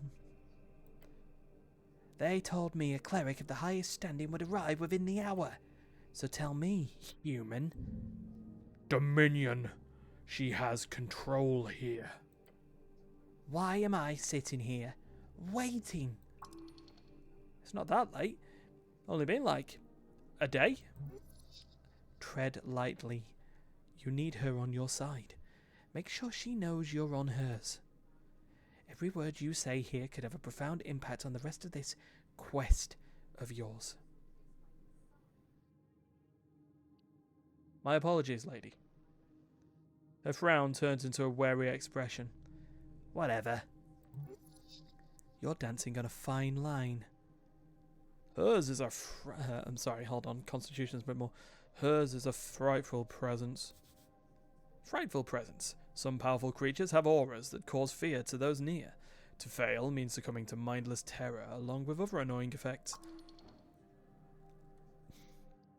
They told me a cleric of the highest standing would arrive within the hour. So tell me, human. Dominion. She has control here. Why am I sitting here, waiting? It's not that late. Only been like a day. Tread lightly. You need her on your side. Make sure she knows you're on hers. Every word you say here could have a profound impact on the rest of this quest of yours. My apologies, lady. Her frown turns into a wary expression. Whatever. You're dancing on a fine line. Hers is a I'm sorry, hold on. Constitution's a bit more. Hers is a frightful presence. Frightful presence. Some powerful creatures have auras that cause fear to those near. To fail means succumbing to mindless terror, along with other annoying effects.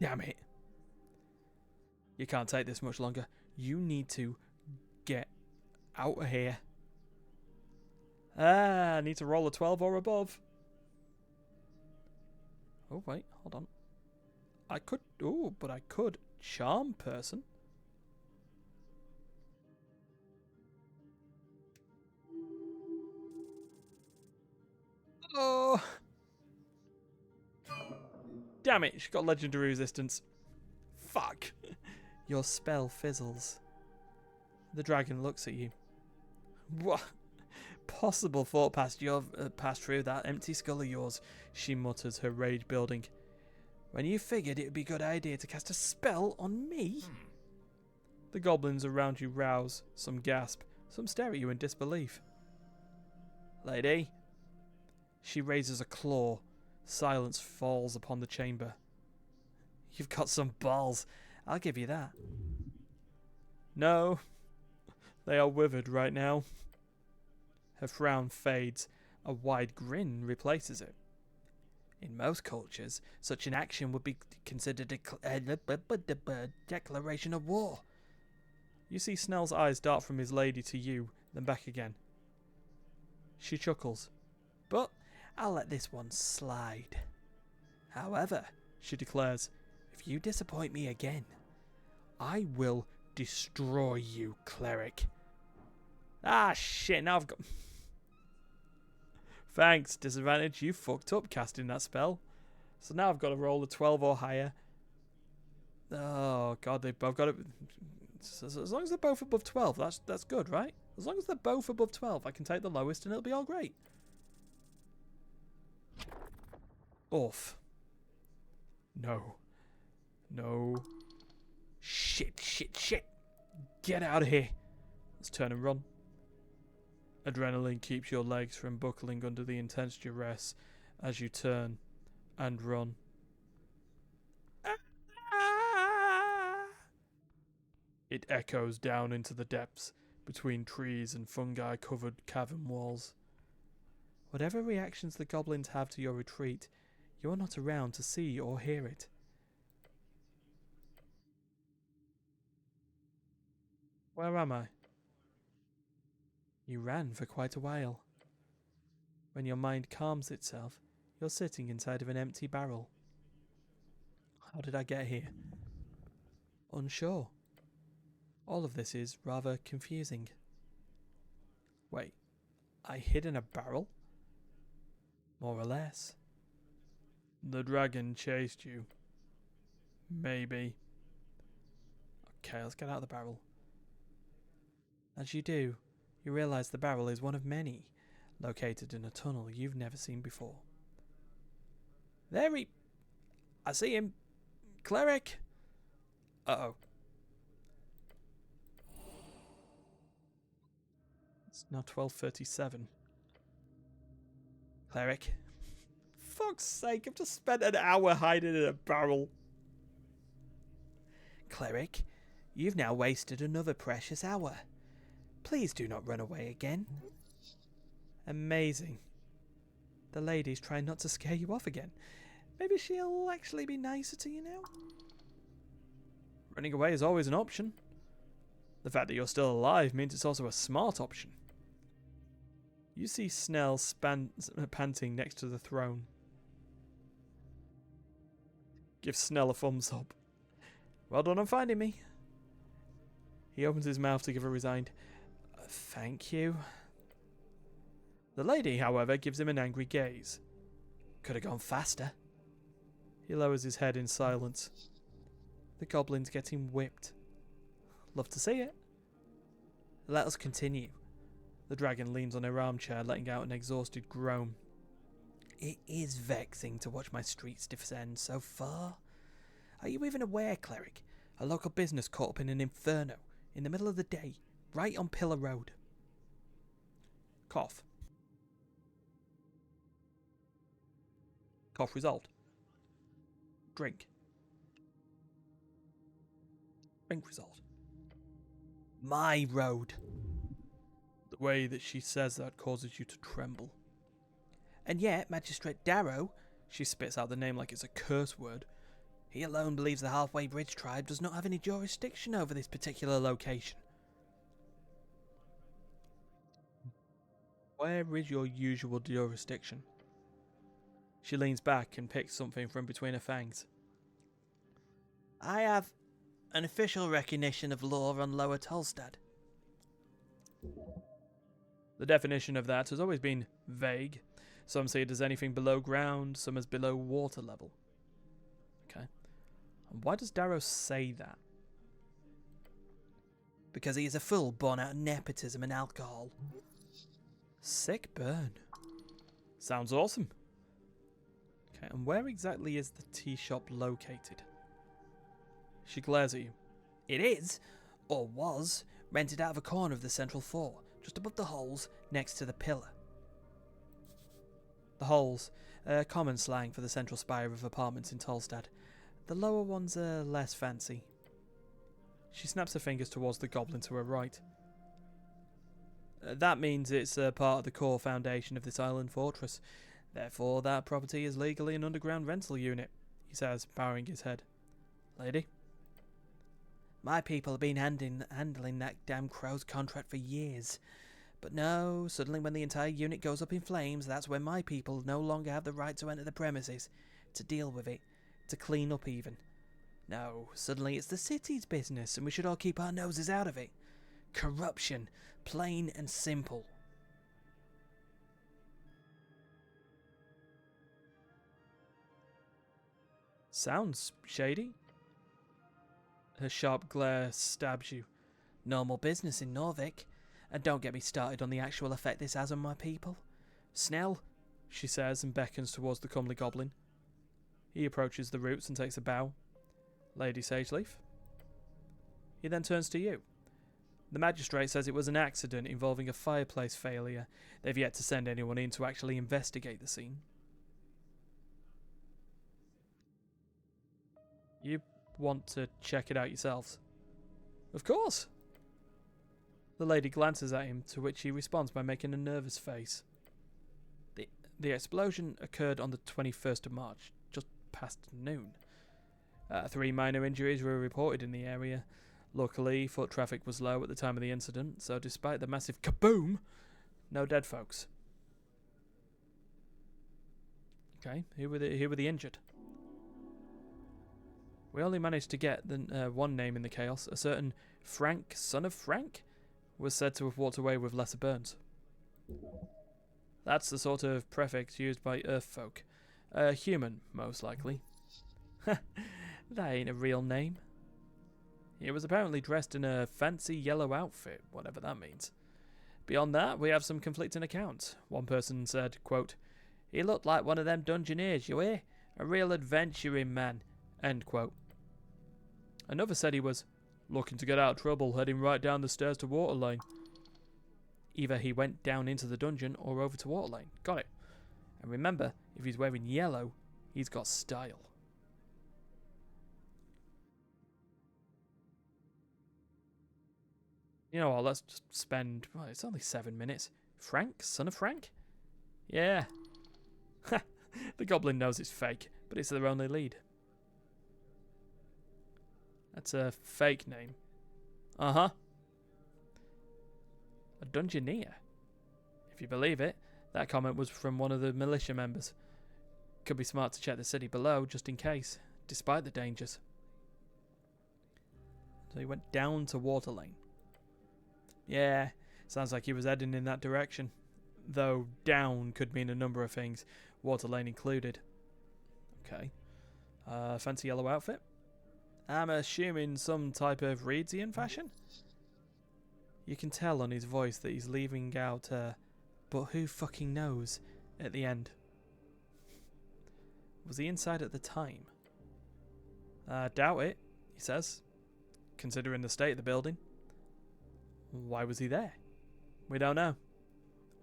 Damn it. You can't take this much longer. You need to get out of here. I need to roll a 12 or above. Oh, wait, hold on. But I could charm person. Oh! Damn it, she got legendary resistance. Fuck. Your spell fizzles. The dragon looks at you. What possible thought passed through that empty skull of yours? She mutters, her rage building. When you figured it would be a good idea to cast a spell on me? The goblins around you rouse, some gasp, some stare at you in disbelief. Lady. She raises a claw. Silence falls upon the chamber. You've got some balls. I'll give you that. No. They are withered right now. Her frown fades. A wide grin replaces it. In most cultures, such an action would be considered a declaration of war. You see Snell's eyes dart from his lady to you, then back again. She chuckles. But I'll let this one slide. However, she declares, if you disappoint me again, I will destroy you, cleric. Ah, shit, now I've got... Thanks, disadvantage. You fucked up casting that spell. So now I've got to roll a 12 or higher. Oh, God, they've both got it. As long as they're both above 12, that's good, right? As long as they're both above 12, I can take the lowest and it'll be all great. Off. No. No. Shit. Get out of here. Let's turn and run. Adrenaline keeps your legs from buckling under the intense duress as you turn and run. It echoes down into the depths between trees and fungi-covered cavern walls. Whatever reactions the goblins have to your retreat, you're not around to see or hear it. Where am I? You ran for quite a while. When your mind calms itself, you're sitting inside of an empty barrel. How did I get here? Unsure. All of this is rather confusing. Wait, I hid in a barrel? More or less. The dragon chased you. Maybe. Okay, let's get out of the barrel. As you do, you realise the barrel is one of many, located in a tunnel you've never seen before. I see him! Cleric! Uh-oh. It's now 12:37. Cleric. Fuck's sake, I've just spent an hour hiding in a barrel. Cleric, you've now wasted another precious hour. Please do not run away again. Amazing. The lady's trying not to scare you off again. Maybe she'll actually be nicer to you now? Running away is always an option. The fact that you're still alive means it's also a smart option. You see Snell panting next to the throne. Give Snell a thumbs up. Well done on finding me. He opens his mouth to give a resigned, thank you. The lady, however, gives him an angry gaze. Could have gone faster. He lowers his head in silence. The goblin's getting whipped. Love to see it. Let us continue. The dragon leans on her armchair, letting out an exhausted groan. It is vexing to watch my streets descend so far. Are you even aware, cleric? A local business caught up in an inferno, in the middle of the day, right on Pillar Road. Cough. Cough resolved. Drink. Drink resolved. My road. The way that she says that causes you to tremble. And yet, Magistrate Darrow, she spits out the name like it's a curse word, he alone believes the Halfway Bridge tribe does not have any jurisdiction over this particular location. Where is your usual jurisdiction? She leans back and picks something from between her fangs. I have an official recognition of law on Lower Tolstad. The definition of that has always been vague. Some see it as anything below ground, some as below water level. Okay. And why does Darrow say that? Because he is a fool born out of nepotism and alcohol. Sick burn. Sounds awesome. Okay, and where exactly is the tea shop located? She glares at you. It is, or was, rented out of a corner of the central floor, just above the holes next to the pillar. The holes, common slang for the central spire of apartments in Tolstad. The lower ones are less fancy. She snaps her fingers towards the goblin to her right. That means it's part of the core foundation of this island fortress. Therefore, that property is legally an underground rental unit, he says, bowing his head. Lady? My people have been handling that damn crow's contract for years. But no, suddenly when the entire unit goes up in flames, that's when my people no longer have the right to enter the premises, to deal with it, to clean up even. No, suddenly it's the city's business, and we should all keep our noses out of it. Corruption, plain and simple. Sounds shady. Her sharp glare stabs you. Normal business in Norvik. And don't get me started on the actual effect this has on my people. Snell, she says and beckons towards the comely goblin. He approaches the roots and takes a bow. Lady Sageleaf. He then turns to you. The magistrate says it was an accident involving a fireplace failure. They've yet to send anyone in to actually investigate the scene. You want to check it out yourselves? Of course. The lady glances at him, to which he responds by making a nervous face. The explosion occurred on the 21st of March, just past noon. 3 minor injuries were reported in the area. Luckily, foot traffic was low at the time of the incident, so despite the massive kaboom, no dead folks. Okay, who were the injured? We only managed to get the one name in the chaos. A certain Frank, son of Frank, was said to have walked away with lesser burns. That's the sort of prefix used by Earth folk. A human, most likely. That ain't a real name. He was apparently dressed in a fancy yellow outfit, whatever that means. Beyond that, we have some conflicting accounts. One person said, quote, "He looked like one of them dungeoneers, you hear? A real adventuring man," end quote. Another said he was looking to get out of trouble, heading right down the stairs to Waterlane. Either he went down into the dungeon or over to Waterlane. Got it. And remember, if he's wearing yellow, he's got style. You know what, let's just spend... Well, it's only 7 minutes. Frank? Son of Frank? Yeah. The goblin knows it's fake, but it's their only lead. That's a fake name. Uh-huh. A dungeoneer. If you believe it, that comment was from one of the militia members. Could be smart to check the city below, just in case, despite the dangers. So he went down to Waterlane. Yeah, sounds like he was heading in that direction. Though down could mean a number of things, Waterlane included. Okay. Fancy yellow outfit? I'm assuming some type of Reedsian fashion? You can tell on his voice that he's leaving out but who fucking knows at the end. Was he inside at the time? Doubt it, he says, considering the state of the building. Why was he there? We don't know.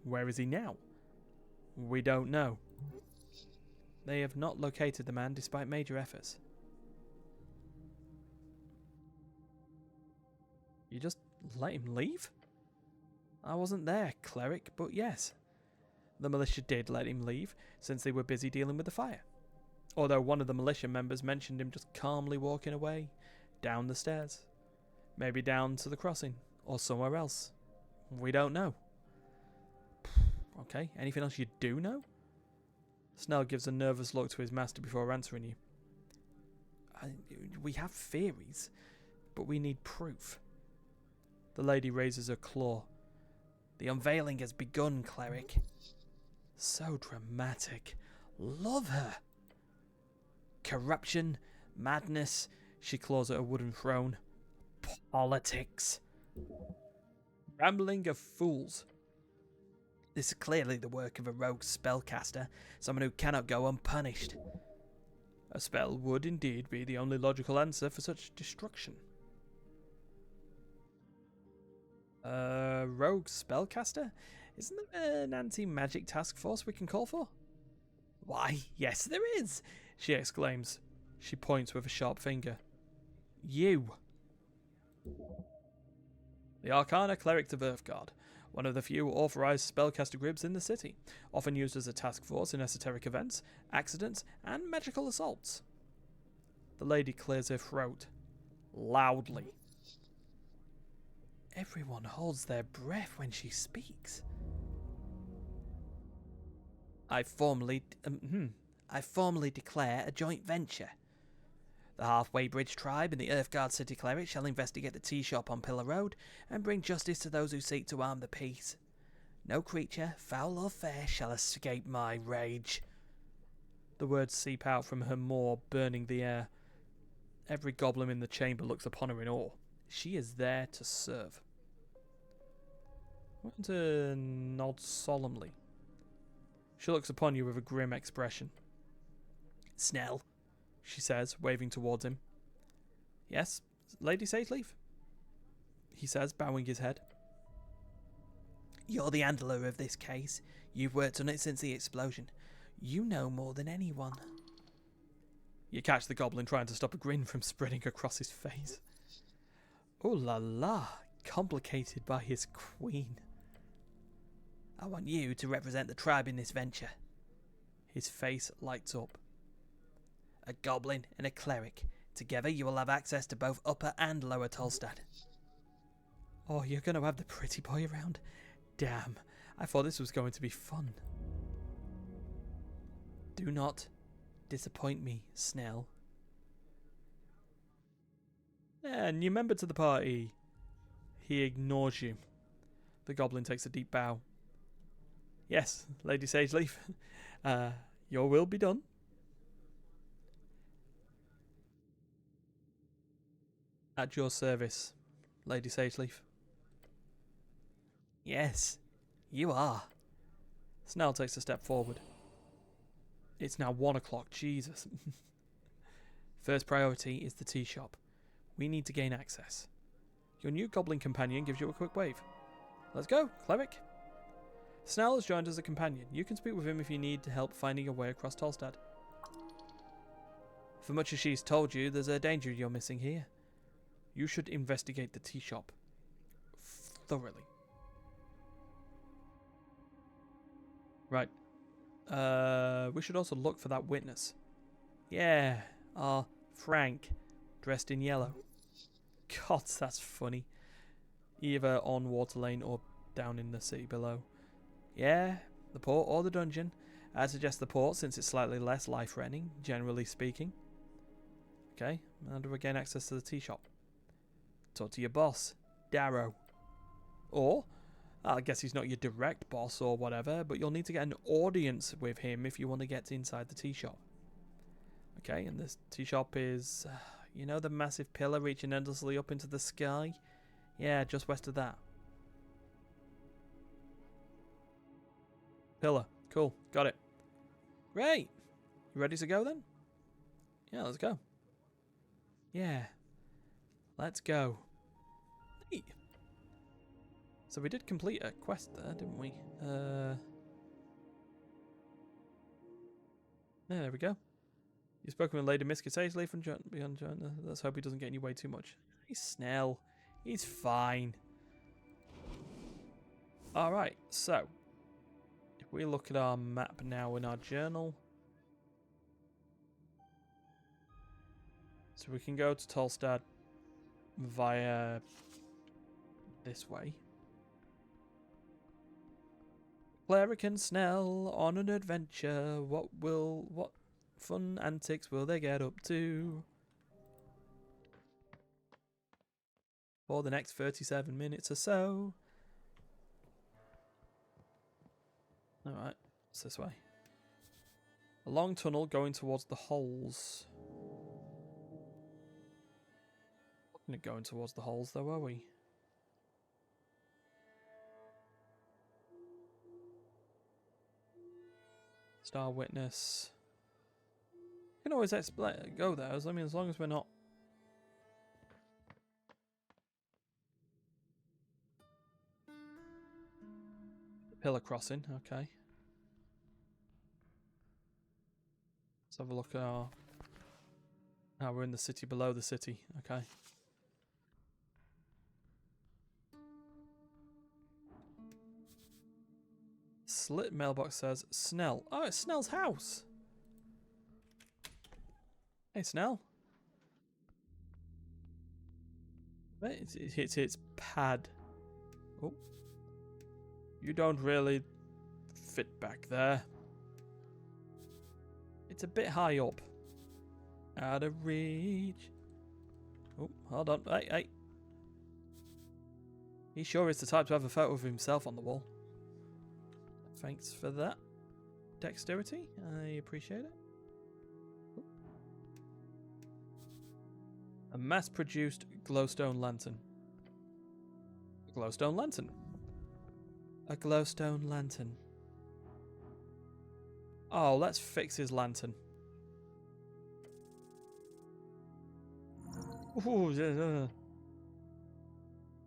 Where is he now? We don't know. They have not located the man despite major efforts. You just let him leave? I wasn't there, cleric, but yes. The militia did let him leave, since they were busy dealing with the fire. Although one of the militia members mentioned him just calmly walking away, down the stairs. Maybe down to the crossing, or somewhere else. We don't know. Okay, anything else you do know? Snell gives a nervous look to his master before answering you. We have theories, but we need proof. The lady raises her claw. The unveiling has begun, cleric. So dramatic. Love her. Corruption, madness. She claws at a wooden throne. Politics. Rambling of fools. This is clearly the work of a rogue spellcaster, someone who cannot go unpunished. A spell would indeed be the only logical answer for such destruction. Rogue spellcaster? Isn't there an anti-magic task force we can call for? Why, yes there is, she exclaims. She points with a sharp finger. You. The Arcana Cleric of Earthguard. one of the few authorized spellcaster groups in the city, often used as a task force in esoteric events, accidents, and magical assaults. The lady clears her throat loudly. Everyone holds their breath when she speaks. I formally declare a joint venture. The Halfway Bridge tribe and the Earthguard City Cleric shall investigate the tea shop on Pillar Road and bring justice to those who seek to harm the peace. No creature, foul or fair, shall escape my rage. The words seep out from her maw, burning the air. Every goblin in the chamber looks upon her in awe. She is there to serve. I want to nod solemnly. She looks upon you with a grim expression. Snell, she says, waving towards him. Yes, Lady Sageleaf? He says, bowing his head. You're the handler of this case. You've worked on it since the explosion. You know more than anyone. You catch the goblin trying to stop a grin from spreading across his face. Oh la la, complicated by his queen. I want you to represent the tribe in this venture. His face lights up. A goblin and a cleric. Together you will have access to both Upper and Lower Tolstad. Oh, you're going to have the pretty boy around? Damn, I thought this was going to be fun. Do not disappoint me, Snell. And new member to the party. He ignores you. The goblin takes a deep bow. Yes, Lady Sageleaf. Your will be done. At your service, Lady Sageleaf. Yes, you are. Snell takes a step forward. It's now 1 o'clock, Jesus. First priority is the tea shop. We need to gain access. Your new goblin companion gives you a quick wave. Let's go, cleric. Snell has joined as a companion. You can speak with him if you need help finding a way across Tolstad. For much as she's told you, there's a danger you're missing here. You should investigate the tea shop thoroughly. Right. We should also look for that witness. Yeah, Frank, dressed in yellow. God, that's funny. Either on Water Lane or down in the city below. Yeah, the port or the dungeon. I'd suggest the port since it's slightly less life-threatening, generally speaking. Okay, how do we gain access to the tea shop? Talk to your boss, Darrow. Or, I guess he's not your direct boss or whatever, but you'll need to get an audience with him if you want to get inside the tea shop. Okay, and this tea shop is, you know the massive pillar reaching endlessly up into the sky? Yeah, just west of that. Pillar. Cool. Got it. Great. You ready to go then? Yeah, let's go. Yeah. Let's go. Neat. So we did complete a quest there, didn't we? Yeah, there we go. You've spoken with Lady Miska Sageleaf from beyond John. Let's hope he doesn't get in your way too much. He's Snell. He's fine. Alright, so if we look at our map now in our journal. So we can go to Tolstad via this way. Cleric and Snell on an adventure. What fun antics will they get up to? For the next 37 minutes or so. Alright, it's this way. A long tunnel going towards the holes. Not going towards the holes though, are we? Star Witness. You can always go there, as long as we're not. Pillar crossing, okay. Let's have a look at our. Now we're in the city below the city, okay. slit mailbox says Snell. Oh, it's Snell's house. Hey, Snell. It's its pad. Oh. You don't really fit back there. It's a bit high up. Out of reach. Oh, hold on. Hey. He sure is the type to have a photo of himself on the wall. Thanks for that. Dexterity. I appreciate it. A mass-produced glowstone lantern. A glowstone lantern. A glowstone lantern. Oh, let's fix his lantern. Ooh,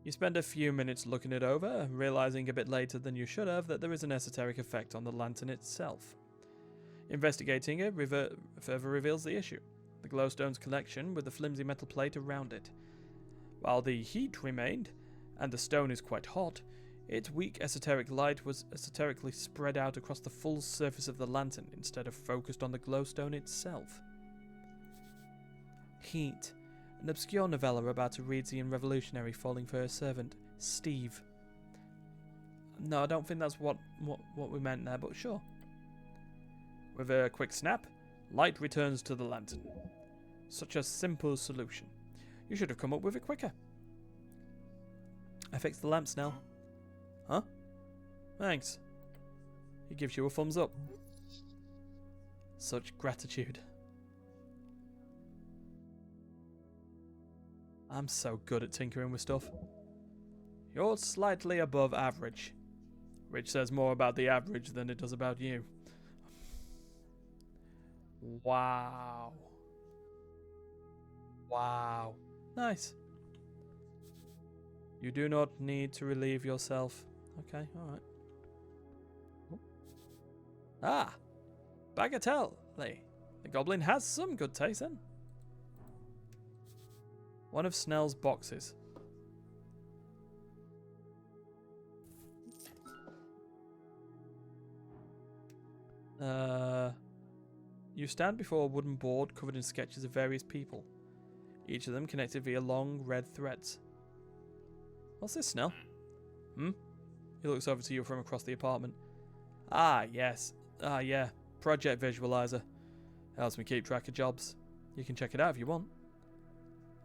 you spend a few minutes looking it over, realizing a bit later than you should have that there is an esoteric effect on the lantern itself. Investigating it further reveals the issue. The glowstone's connection with the flimsy metal plate around it. While the heat remained, and the stone is quite hot, its weak esoteric light was esoterically spread out across the full surface of the lantern instead of focused on the glowstone itself. Heat. An obscure novella about a Reedsian revolutionary falling for her servant, Steve. No, I don't think that's what we meant there, but sure. With a quick snap, light returns to the lantern. Such a simple solution. You should have come up with it quicker. I fixed the lamps now. Huh? Thanks. He gives you a thumbs up. Such gratitude. I'm so good at tinkering with stuff. You're slightly above average, which says more about the average than it does about you. Wow. Wow. Nice. You do not need to relieve yourself. Okay, alright. Ah! Bagatelle. The goblin has some good taste then. One of Snell's boxes. You stand before a wooden board covered in sketches of various people, each of them connected via long red threads. What's this, Snell? He looks over to you from across the apartment. Ah, yes. Ah, yeah. Project Visualizer. Helps me keep track of jobs. You can check it out if you want.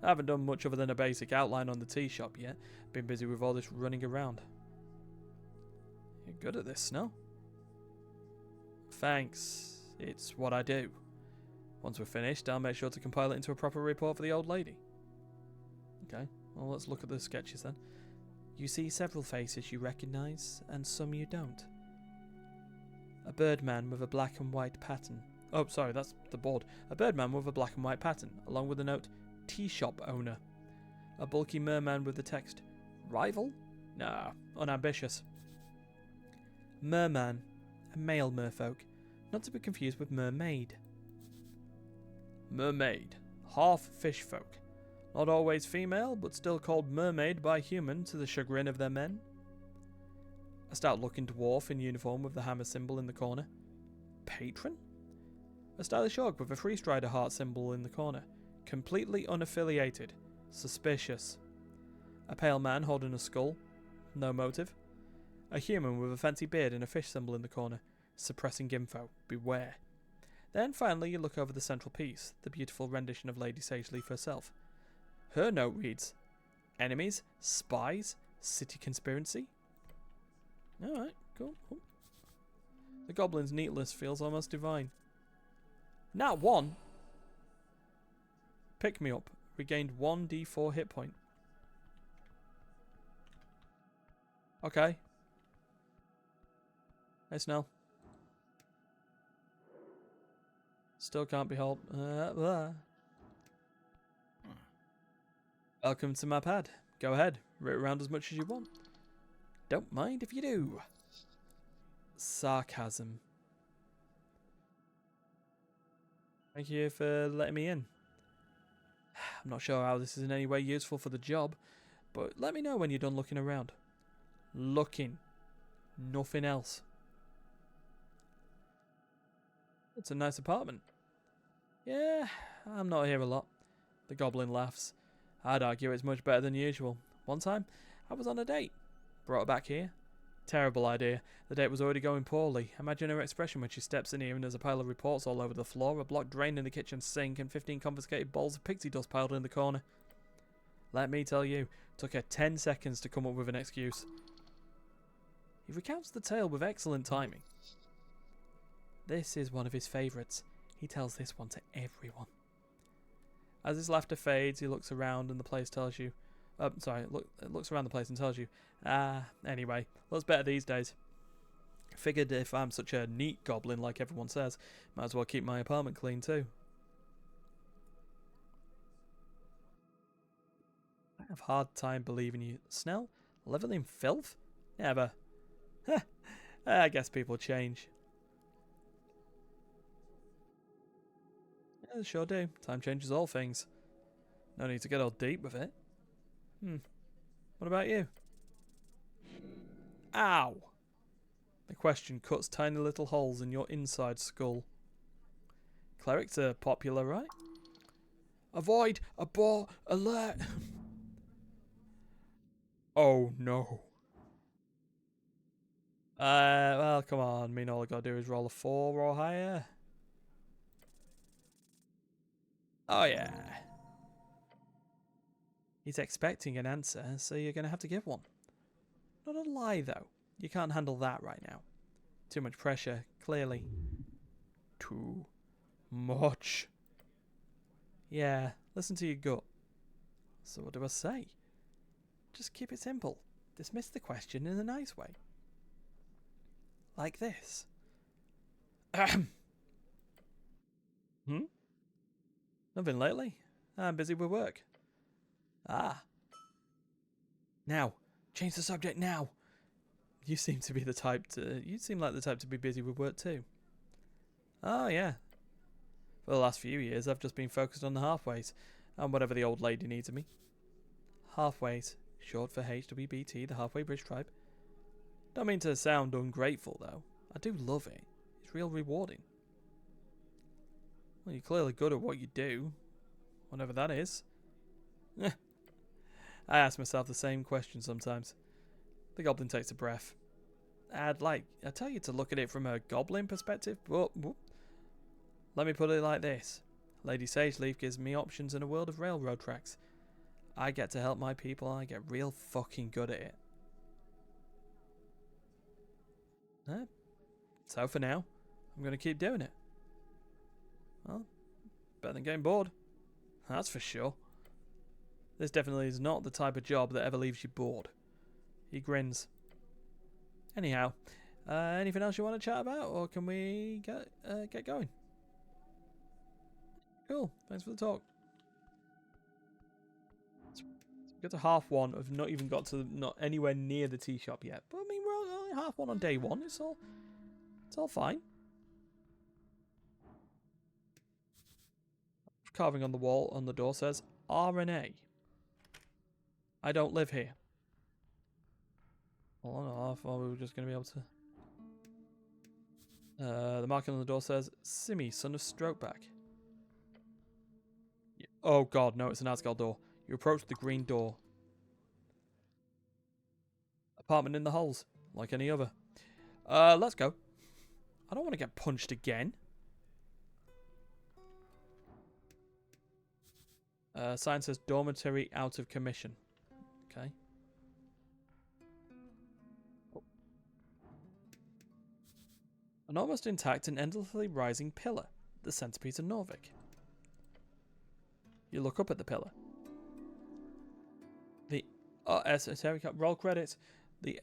I haven't done much other than a basic outline on the tea shop yet. Been busy with all this running around. You're good at this, Snell. Thanks. It's what I do. Once we're finished, I'll make sure to compile it into a proper report for the old lady. Okay, well, let's look at the sketches then. You see several faces you recognise, and some you don't. A birdman with a black and white pattern. Oh, sorry, that's the board. A birdman with a black and white pattern, along with the note, tea shop owner. A bulky merman with the text, rival? Nah, unambitious. Merman, a male merfolk, not to be confused with mermaid. Mermaid, half fish folk. Not always female, but still called mermaid by human to the chagrin of their men. A stout-looking dwarf in uniform with the hammer symbol in the corner. Patron? A stylish orc with a Free Strider heart symbol in the corner. Completely unaffiliated. Suspicious. A pale man holding a skull. No motive. A human with a fancy beard and a fish symbol in the corner. Suppressing info. Beware. Then finally you look over the central piece, the beautiful rendition of Lady Sageleaf herself. Her note reads, enemies, spies, city conspiracy. Alright, cool. The goblin's neatness feels almost divine. Now one. Pick me up. Regained 1d4 hit point. Okay. Hey, Snell. Still can't be helped. Welcome to my pad. Go ahead. Root around as much as you want. Don't mind if you do. Sarcasm. Thank you for letting me in. I'm not sure how this is in any way useful for the job, but let me know when you're done looking around. Looking. Nothing else. It's a nice apartment. Yeah, I'm not here a lot. The goblin laughs. I'd argue it's much better than usual. One time, I was on a date. Brought her back here. Terrible idea. The date was already going poorly. Imagine her expression when she steps in here and there's a pile of reports all over the floor, a blocked drain in the kitchen sink, and 15 confiscated bowls of pixie dust piled in the corner. Let me tell you, it took her 10 seconds to come up with an excuse. He recounts the tale with excellent timing. This is one of his favourites. He tells this one to everyone. As his laughter fades, he looks around and the place tells you... looks around the place and tells you, anyway, looks better these days. Figured if I'm such a neat goblin like everyone says, might as well keep my apartment clean too. I have a hard time believing you. Snell? Living in filth? Never. I guess people change. Yeah, they sure do. Time changes all things. No need to get all deep with it. What about you? Ow! The question cuts tiny little holes in your inside skull. Clerics are popular, right? Avoid! Abort! Alert! Oh no. Well, come on. I mean, all I gotta do is roll a 4 or higher. Oh yeah. He's expecting an answer, so you're gonna have to give one. Not a lie, though. You can't handle that right now. Too much pressure, clearly. Too much. Yeah, listen to your gut. So what do I say? Just keep it simple. Dismiss the question in a nice way. Like this. Ahem. Nothing lately. I'm busy with work. Ah. Now. Change the subject now. You seem like the type to be busy with work too. Oh yeah. For the last few years I've just been focused on the halfways and whatever the old lady needs of me. Halfways, short for HWBT, the Halfway Bridge Tribe. Don't mean to sound ungrateful though. I do love it. It's real rewarding. Well, you're clearly good at what you do. Whatever that is. I ask myself the same question sometimes. The goblin takes a breath. I tell you to look at it from a goblin perspective, but let me put it like this. Lady Sageleaf gives me options in a world of railroad tracks. I get to help my people and I get real fucking good at it. So for now, I'm going to keep doing it. Well, better than getting bored. That's for sure. This definitely is not the type of job that ever leaves you bored. He grins. Anyhow, anything else you want to chat about, or can we get going? Cool. Thanks for the talk. So we got to half one. I've not even got to not anywhere near the tea shop yet. But I mean, we're only half one on day one. It's all fine. Carving on the wall on the door says RNA. I don't live here. Hold on, I thought we were just going to be able to... the marking on the door says, Simi, son of Strokeback. Oh god, no, it's an Asgard door. You approach the green door. Apartment in the holes, like any other. Let's go. I don't want to get punched again. Sign says dormitory out of commission. Okay. An almost intact and endlessly rising pillar. The centerpiece of Norvik. You look up at the pillar. The esoteric roll credits. The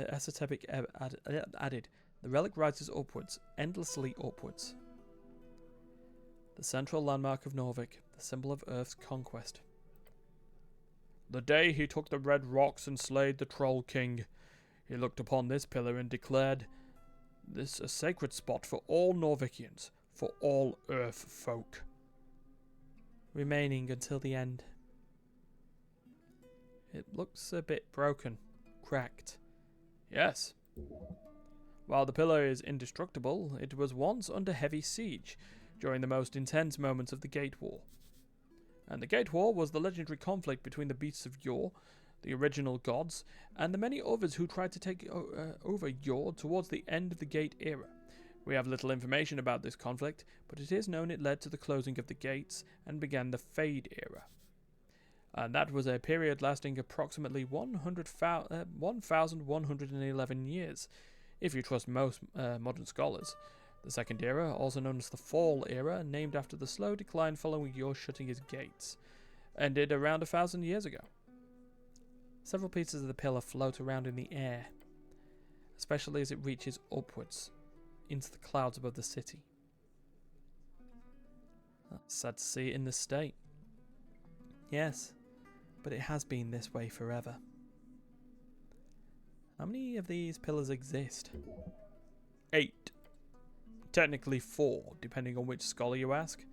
esoteric added. The relic rises upwards, endlessly upwards. The central landmark of Norvik, the symbol of Earth's conquest. The day he took the red rocks and slayed the Troll King, he looked upon this pillar and declared this a sacred spot for all Norvikians, for all Earth folk. Remaining until the end. It looks a bit broken, cracked. Yes. While the pillar is indestructible, it was once under heavy siege during the most intense moments of the Gate War. And the Gate War was the legendary conflict between the beasts of Yore, the original gods, and the many others who tried to take over Yore towards the end of the Gate era. We have little information about this conflict, but it is known it led to the closing of the gates and began the Fade era. And that was a period lasting approximately 1,111 years, if you trust most modern scholars. The Second Era, also known as the Fall Era, named after the slow decline following Yore shutting his gates, ended around 1,000 years ago. Several pieces of the pillar float around in the air, especially as it reaches upwards into the clouds above the city. Sad to see it in this state. Yes, but it has been this way forever. How many of these pillars exist? 8. Technically 4, depending on which scholar you ask.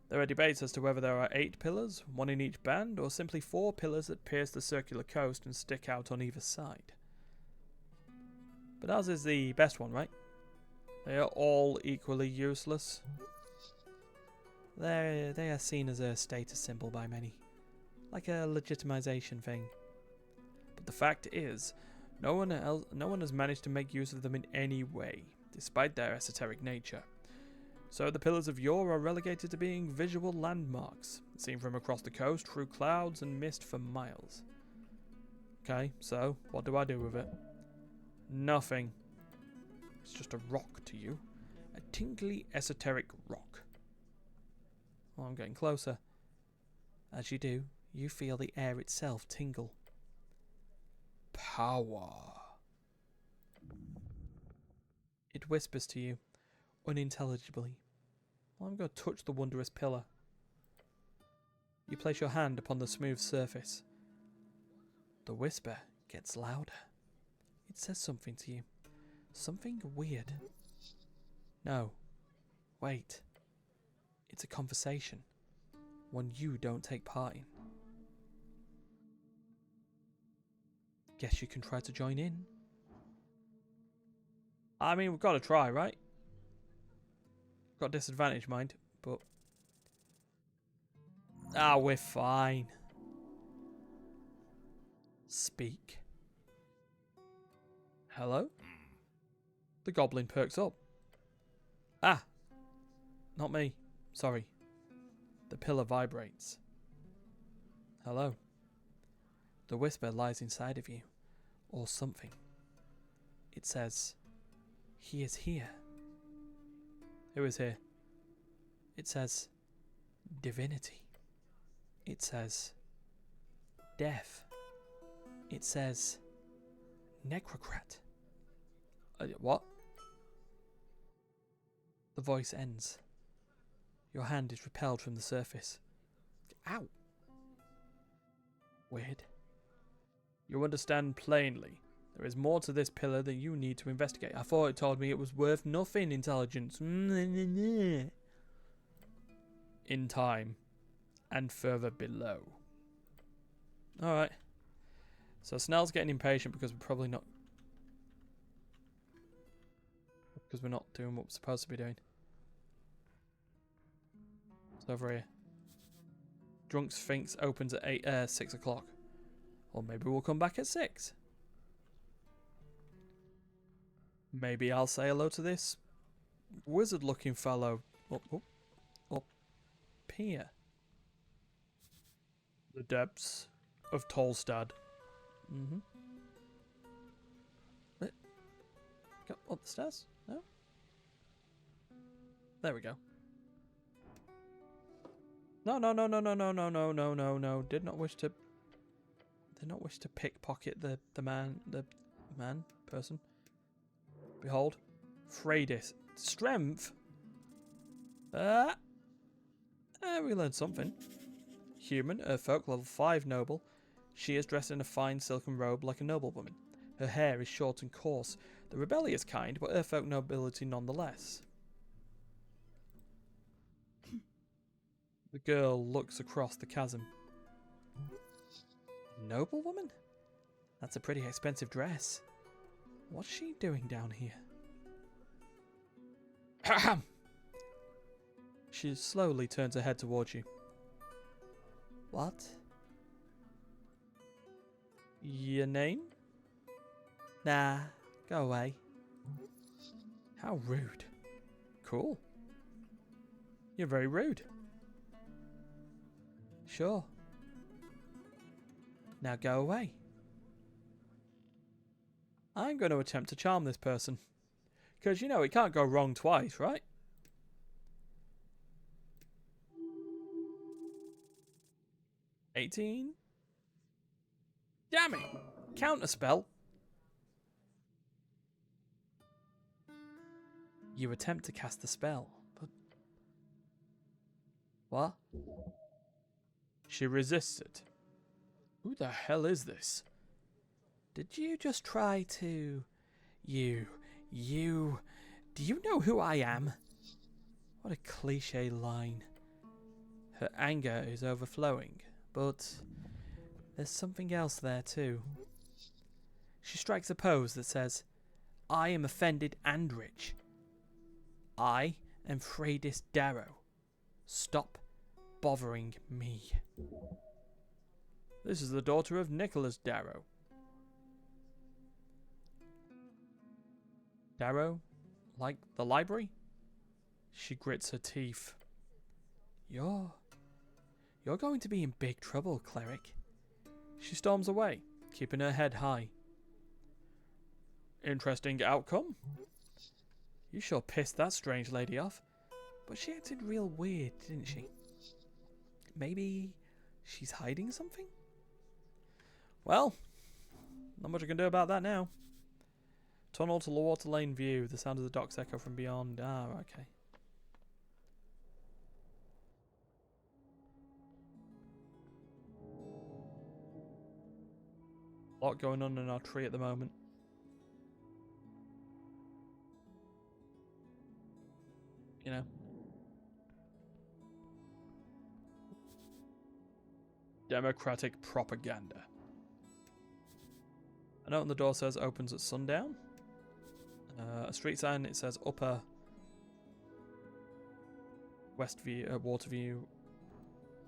There are debates as to whether there are 8 pillars, one in each band, or simply 4 pillars that pierce the circular coast and stick out on either side. But ours is the best one, right? They are all equally useless. They are seen as a status symbol by many, like a legitimization thing. But the fact is, no one has managed to make use of them in any way, despite their esoteric nature. So the pillars of Yore are relegated to being visual landmarks, seen from across the coast through clouds and mist for miles. Okay, so what do I do with it? Nothing. It's just a rock to you. A tingly esoteric rock. Well, I'm getting closer. As you do, you feel the air itself tingle. Power. It whispers to you, unintelligibly. Well, I'm going to touch the wondrous pillar. You place your hand upon the smooth surface. The whisper gets louder. It says something to you. Something weird. No. Wait. It's a conversation. One you don't take part in. Guess you can try to join in. I mean, we've got to try, right? Got disadvantage, mind, but... we're fine. Speak. Hello? The goblin perks up. Not me. Sorry. The pillar vibrates. Hello. The whisper lies inside of you, or something. It says, he is here. Who is here? It says, divinity. It says, death. It says, necrocrat. What? The voice ends. Your hand is repelled from the surface. Ow! Weird. You understand plainly. There is more to this pillar than you need to investigate. I thought it told me it was worth nothing, intelligence. In time. And further below. Alright. So Snell's getting impatient because we're probably not... Because we're not doing what we're supposed to be doing. It's over here. Drunk Sphinx opens at 6 o'clock. Or maybe we'll come back at 6. Maybe I'll say hello to this wizard-looking fellow up here. The depths of Tolstad. Go up the stairs? No? There we go. No. Did not wish to pickpocket the person. Behold. Freydis. Strength? We learned something. Human, Earthfolk, level 5 noble. She is dressed in a fine silken robe like a noblewoman. Her hair is short and coarse. The rebellious kind, but Earthfolk nobility nonetheless. The girl looks across the chasm. Noblewoman? That's a pretty expensive dress. What's she doing down here? Ahem. She slowly turns her head towards you. What? Your name? Nah, go away. How rude. Cool. You're very rude. Sure. Now go away. I'm going to attempt to charm this person. Because, you know, it can't go wrong twice, right? $18? Damn it! Counter spell. You attempt to cast the spell, but... What? She resists it. Who the hell is this? Did you just try to... Do you know who I am? What a cliche line. Her anger is overflowing, but there's something else there too. She strikes a pose that says, I am offended and rich. I am Freydis Darrow. Stop bothering me. This is the daughter of Nicholas Darrow. Darrow? Like the library? She grits her teeth. You're going to be in big trouble, cleric. She storms away, keeping her head high. Interesting outcome. You sure pissed that strange lady off. But she acted real weird, didn't she? Maybe she's hiding something? Well, not much I can do about that now. Tunnel to water lane view. The sound of the docks echo from beyond. Ah, okay. A lot going on in our tree at the moment. You know. Democratic propaganda. A note on the door says opens at sundown. A street sign, it says upper west view, water view.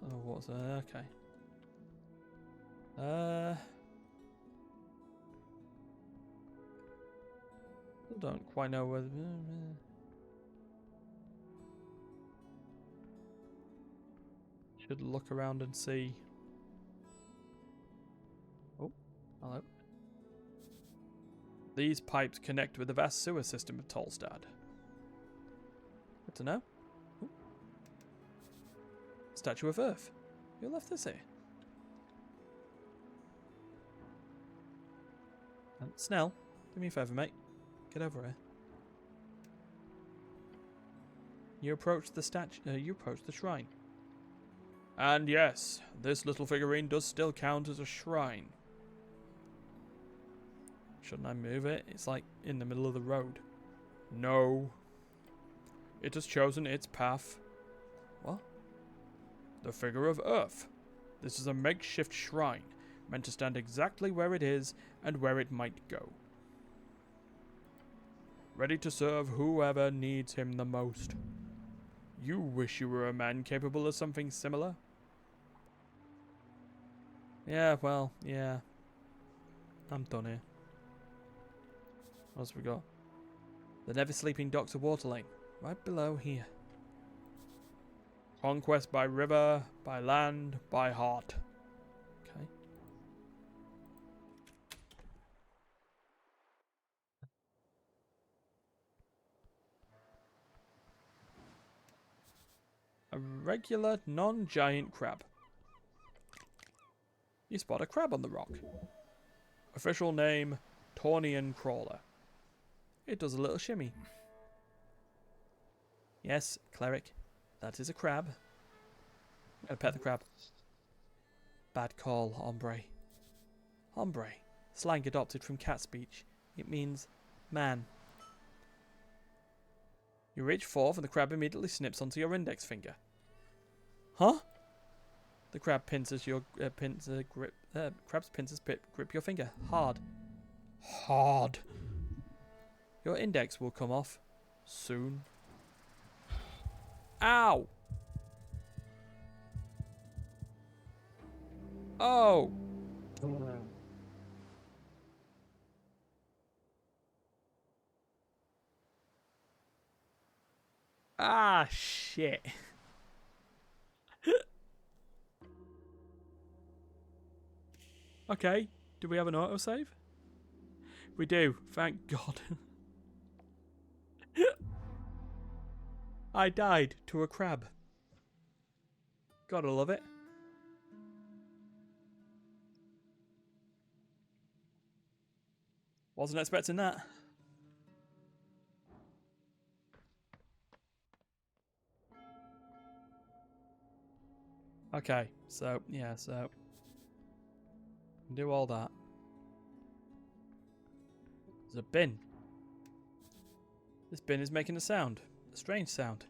Oh, what's okay. I don't quite know whether. Should look around and see. Oh, hello. These pipes connect with the vast sewer system of Tolstad. Good to know. Ooh. Statue of Earth. Who left this here? Snell, do me a favour, mate. Get over here. You approach the you approach the shrine. And yes, this little figurine does still count as a shrine. Shouldn't I move it? It's like in the middle of the road. No. It has chosen its path. What? The figure of Earth. This is a makeshift shrine, meant to stand exactly where it is and where it might go. Ready to serve whoever needs him the most. You wish you were a man capable of something similar? Yeah, well, yeah. I'm done here. What else we got? The never sleeping docks of Water Lane, right below here. Conquest by river, by land, by heart. Okay. A regular, non-giant crab. You spot a crab on the rock. Official name, Tawnian Crawler. It does a little shimmy. Yes, cleric, that is a crab. I'm gonna pet the crab. Bad call, hombre. Hombre, slang adopted from cat speech. It means man. You reach forth and the crab immediately snips onto your index finger. Huh? The crab pincers your crab's pincers grip your finger hard. Hard. Your index will come off soon. Ow! Oh! Ah, shit. Okay, do we have an autosave? We do, thank God. I died to a crab. Gotta love it. Wasn't expecting that. Okay, so, yeah, so. Do all that. There's a bin. This bin is making a sound. A strange sound.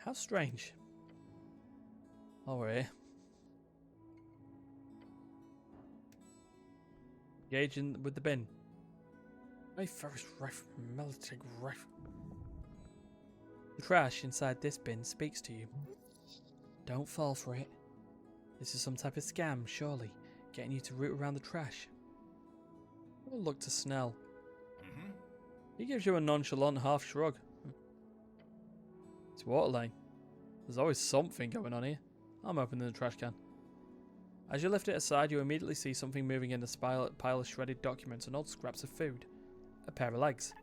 How strange. Oh, we're here. Engaging with the bin. My first rifle, melting rifle. The trash inside this bin speaks to you. Don't fall for it. This is some type of scam, surely, getting you to root around the trash. We'll look to Snell. He gives you a nonchalant half shrug. It's water lane. There's always something going on here. I'm opening the trash can. As you lift it aside, you immediately see something moving in the pile of shredded documents and old scraps of food. A pair of legs.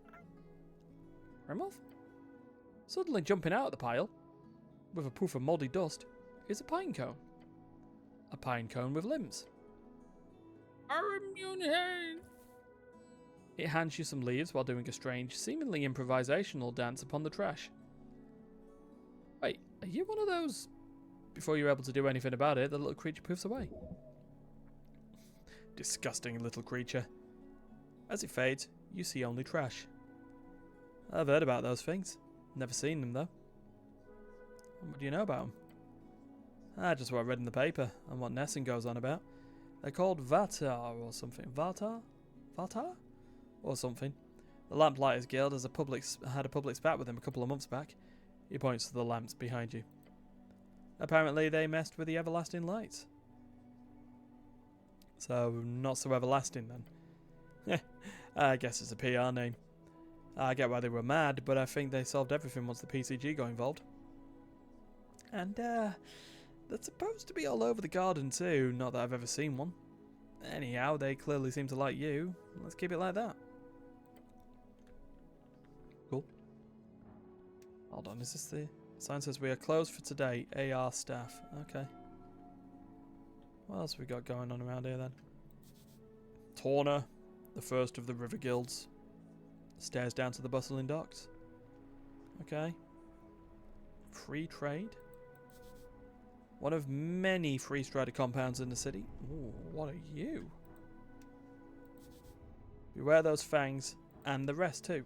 Remov? Suddenly jumping out of the pile, with a poof of mouldy dust, is a pine cone. A pine cone with limbs. It hands you some leaves while doing a strange, seemingly improvisational dance upon the trash. Wait, are you one of those? Before you're able to do anything about it, the little creature poofs away. Disgusting little creature. As it fades, you see only trash. I've heard about those things. Never seen them though. What do you know about them? Just what I read in the paper and what Nesson goes on about. They're called Vatar or something. Vatar? Vatar? Or something. The Lamplighters Guild had a public spat with them a couple of months back. He points to the lamps behind you. Apparently they messed with the everlasting lights. So, not so everlasting then. I guess it's a PR name. I get why they were mad, but I think they solved everything once the PCG got involved. And, they're supposed to be all over the garden too, not that I've ever seen one. Anyhow, they clearly seem to like you. Let's keep it like that. Cool. Hold on, is this the... Sign says we are closed for today. AR staff. Okay. What else have we got going on around here then? Torna, the first of the river guilds. Stairs down to the bustling docks. Okay. Free trade. One of many free strider compounds in the city. Ooh, what are you? Beware those fangs and the rest too.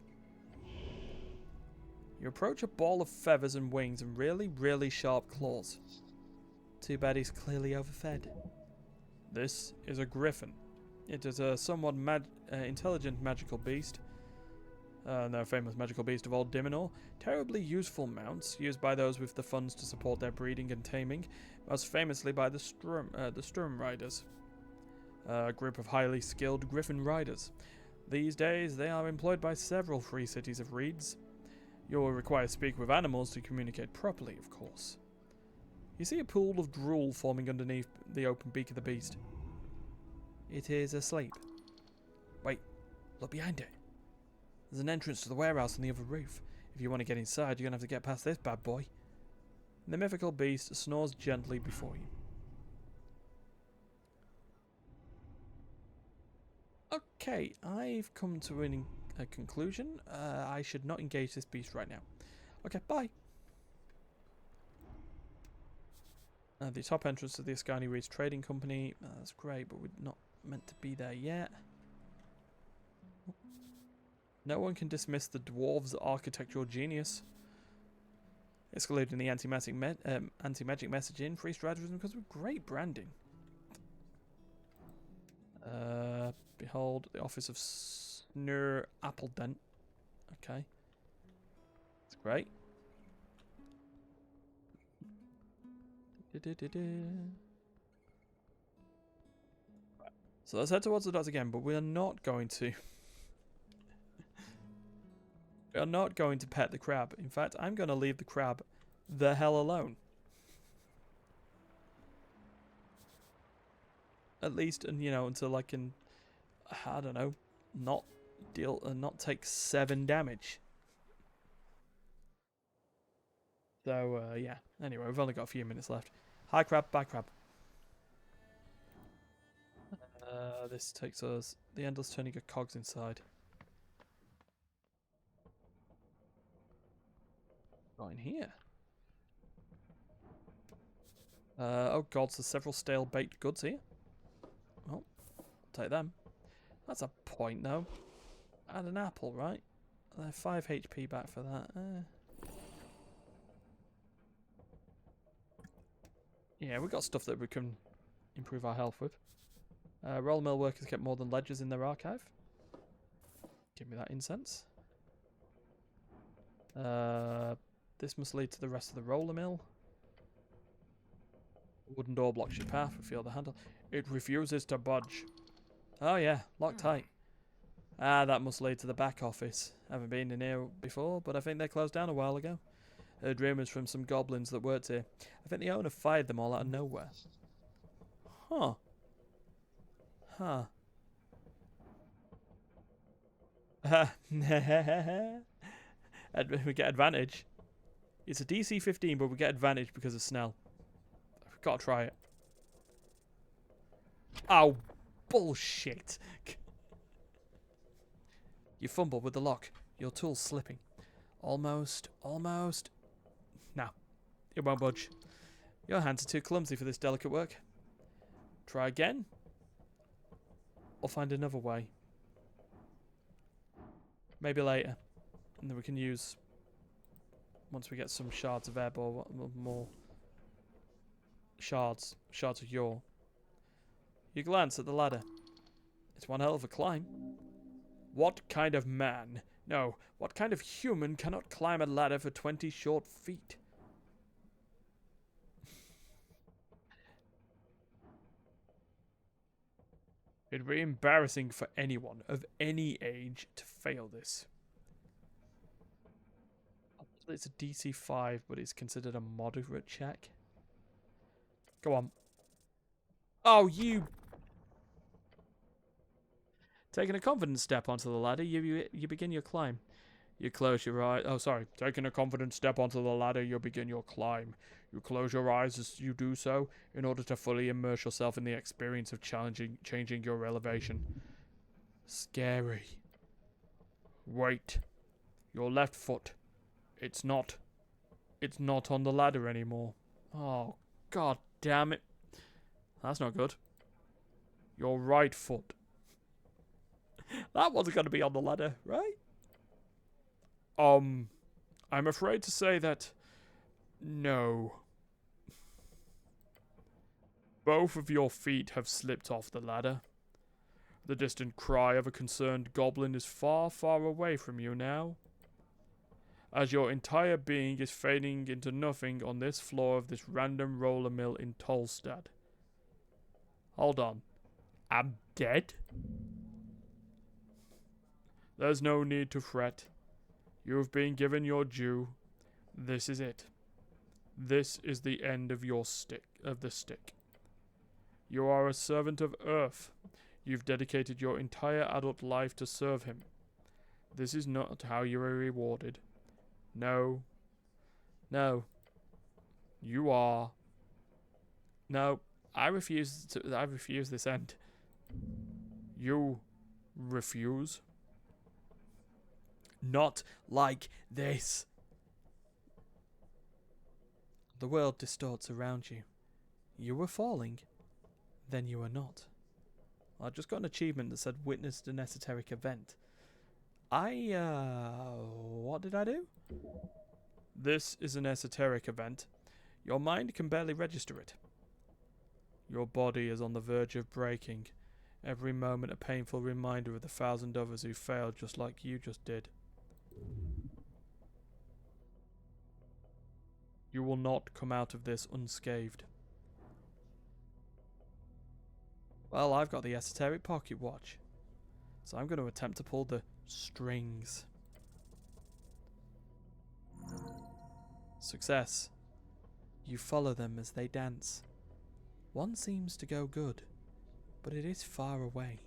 You approach a ball of feathers and wings and really, really sharp claws. Too bad he's clearly overfed. This is a griffin. It is a somewhat intelligent magical beast. No famous magical beast of old Diminor. Terribly useful mounts, used by those with the funds to support their breeding and taming, most famously by the Sturm Riders. A group of highly skilled griffin riders. These days, they are employed by several free cities of reeds. You will require to speak with animals to communicate properly, of course. You see a pool of drool forming underneath the open beak of the beast. It is asleep. Wait, look behind it. There's an entrance to the warehouse on the other roof. If you want to get inside, you're going to have to get past this bad boy. The mythical beast snores gently before you. Okay, I've come to a conclusion. I should not engage this beast right now. Okay, bye. The top entrance to the Ascani Reeds Trading Company. That's great, but we're not meant to be there yet. No one can dismiss the dwarves' architectural genius. Excluding the anti-magic messaging, free strategism because of great branding. Behold, the office of Snur Appledent. Okay. That's great. So let's head towards the dots again, but we are not going to. We are not going to pet the crab. In fact, I'm going to leave the crab the hell alone. At least, and you know, until I can, I don't know, not deal and not take 7 damage. So yeah. Anyway, we've only got a few minutes left. Hi crab, bye crab. This takes us the endless turning of cogs inside. Right in here. Oh god, so several stale baked goods here. Well, take them. That's a point though. Add an apple, right? 5 HP back for that. Yeah, we've got stuff that we can improve our health with. Roll mill workers get more than ledgers in their archive. Give me that incense. This must lead to the rest of the roller mill. Wooden door blocks your path. We feel the handle. It refuses to budge. Oh yeah, locked tight. Ah, that must lead to the back office. Haven't been in here before, but I think they closed down a while ago. Heard rumours from some goblins that worked here. I think the owner fired them all out of nowhere. Huh. Huh. We get advantage. It's a DC 15, but we get advantage because of Snell. We've got to try it. Oh, bullshit. You fumble with the lock. Your tool's slipping. Almost. Almost. No. It won't budge. Your hands are too clumsy for this delicate work. Try again. Or find another way. Maybe later. And then we can use... Once we get some shards of ebb or more... Shards of yore. You glance at the ladder. It's one hell of a climb. What kind of man? No, what kind of human cannot climb a ladder for 20 short feet? It'd be embarrassing for anyone of any age to fail this. It's a DC 5, but it's considered a moderate check. Go on. Oh, you... Taking a confident step onto the ladder, you begin your climb. You close your eyes. Oh, sorry. Taking a confident step onto the ladder, you begin your climb. You close your eyes as you do so, in order to fully immerse yourself in the experience of changing your elevation. Scary. Wait. Your left foot. It's not on the ladder anymore. Oh, god damn it. That's not good. Your right foot. That wasn't going to be on the ladder, right? I'm afraid to say that... No. Both of your feet have slipped off the ladder. The distant cry of a concerned goblin is far, far away from you now. As your entire being is fading into nothing on this floor of this random roller mill in Tolstad. Hold on. I'm dead? There's no need to fret. You've been given your due. This is it. This is the end of your stick. You are a servant of Earth. You've dedicated your entire adult life to serve him. This is not how you are rewarded. No. No. You are. No. I refuse this end. You refuse? Not like this. The world distorts around you. You were falling, then you were not. I just got an achievement that said witnessed an esoteric event. What did I do? This is an esoteric event. Your mind can barely register it. Your body is on the verge of breaking. Every moment a painful reminder of the 1,000 others who failed just like you just did. You will not come out of this unscathed. Well, I've got the Esoteric pocket watch, so I'm going to attempt to pull the strings. Success. You follow them as they dance. One seems to go good, but it is far away.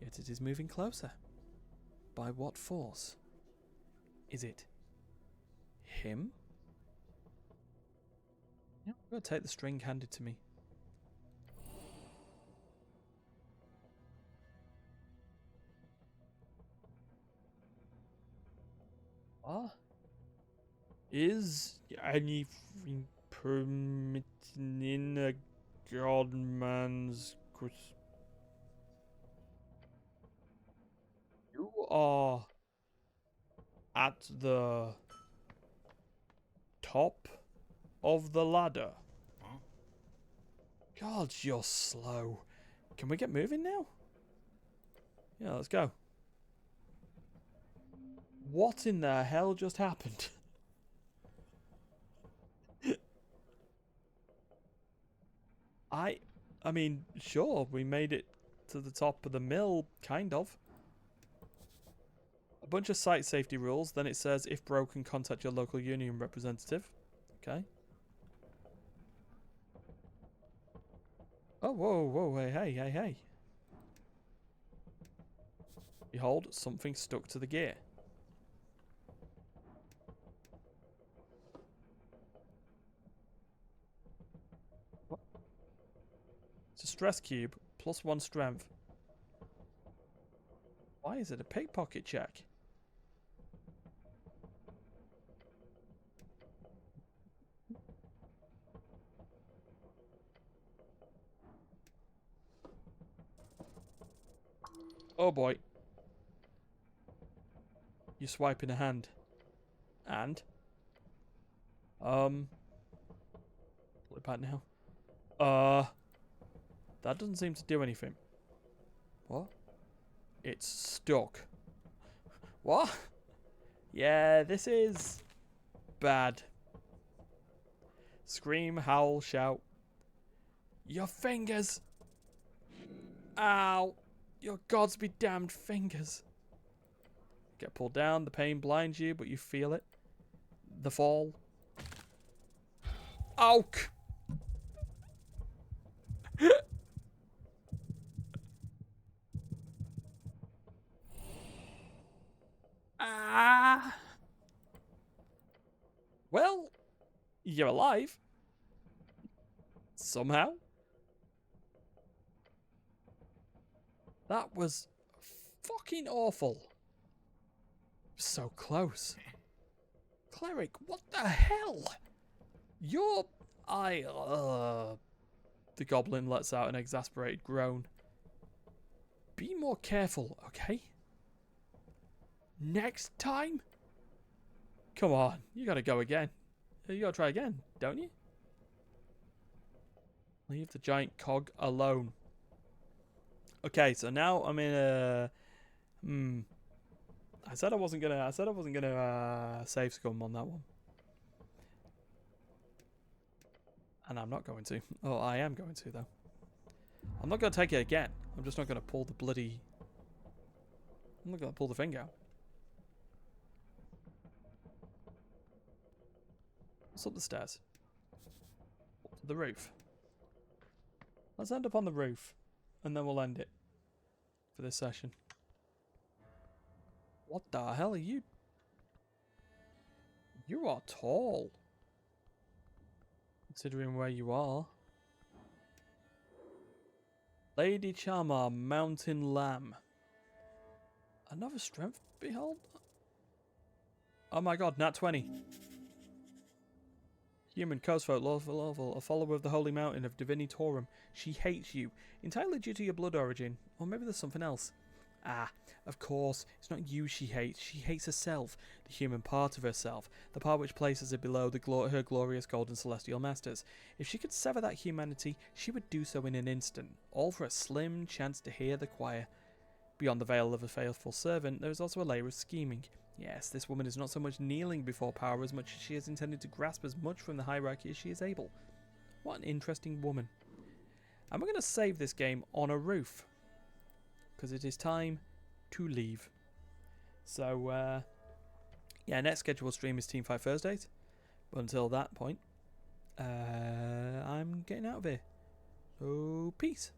Yet it is moving closer. By what force? Is it him? Yeah, I'm going to take the string handed to me. What? Is anything permitted in a godman's You are at the top of the ladder. Huh? God, you're slow. Can we get moving now? Yeah, let's go. What in the hell just happened? I mean, sure, we made it to the top of the mill, kind of. A bunch of site safety rules. Then it says, if broken, contact your local union representative. Okay. Oh, whoa, whoa, hey. Behold, something stuck to the gear. What? It's a stress cube, +1 strength. Why is it a pickpocket check? Oh boy. You swipe in a hand. And? Pull it back now. That doesn't seem to do anything. What? It's stuck. What? Yeah, this is bad. Scream, howl, shout. Your fingers! Ow! Your gods be damned fingers. Get pulled down, the pain blinds you, but you feel it. The fall. Ouk! Ah! Well, you're alive. Somehow. That was fucking awful. So close. Cleric, what the hell? You're... The goblin lets out an exasperated groan. Be more careful, okay? Next time? Come on, you gotta go again. You gotta try again, don't you? Leave the giant cog alone. Okay, so now I'm in a... I said I wasn't gonna save scum on that one. And I'm not going to. Oh, I am going to, though. I'm not going to take it again. I'm just not going to pull the bloody... I'm not going to pull the finger out. What's up the stairs? Up to the roof. Let's end up on the roof. And then we'll end it. For this session. What the hell are you? You are tall. Considering where you are. Lady Charmer, Mountain Lamb. Another strength behold? Oh my god, nat 20. Human, Coastfolk, lawful, a follower of the holy mountain of Divinitorum. She hates you, entirely due to your blood origin. Or maybe there's something else. Ah, of course, it's not you she hates herself, the human part of herself, the part which places her below her glorious golden celestial masters. If she could sever that humanity, she would do so in an instant, all for a slim chance to hear the choir. Beyond the veil of a faithful servant, there is also a layer of scheming, Yes, this woman is not so much kneeling before power as much as she is intended to grasp as much from the hierarchy as she is able. What an interesting woman. And we're going to save this game on a roof, because it is time to leave. So, yeah, next scheduled stream is Teamfight Thursdays. But until that point, I'm getting out of here. So, peace.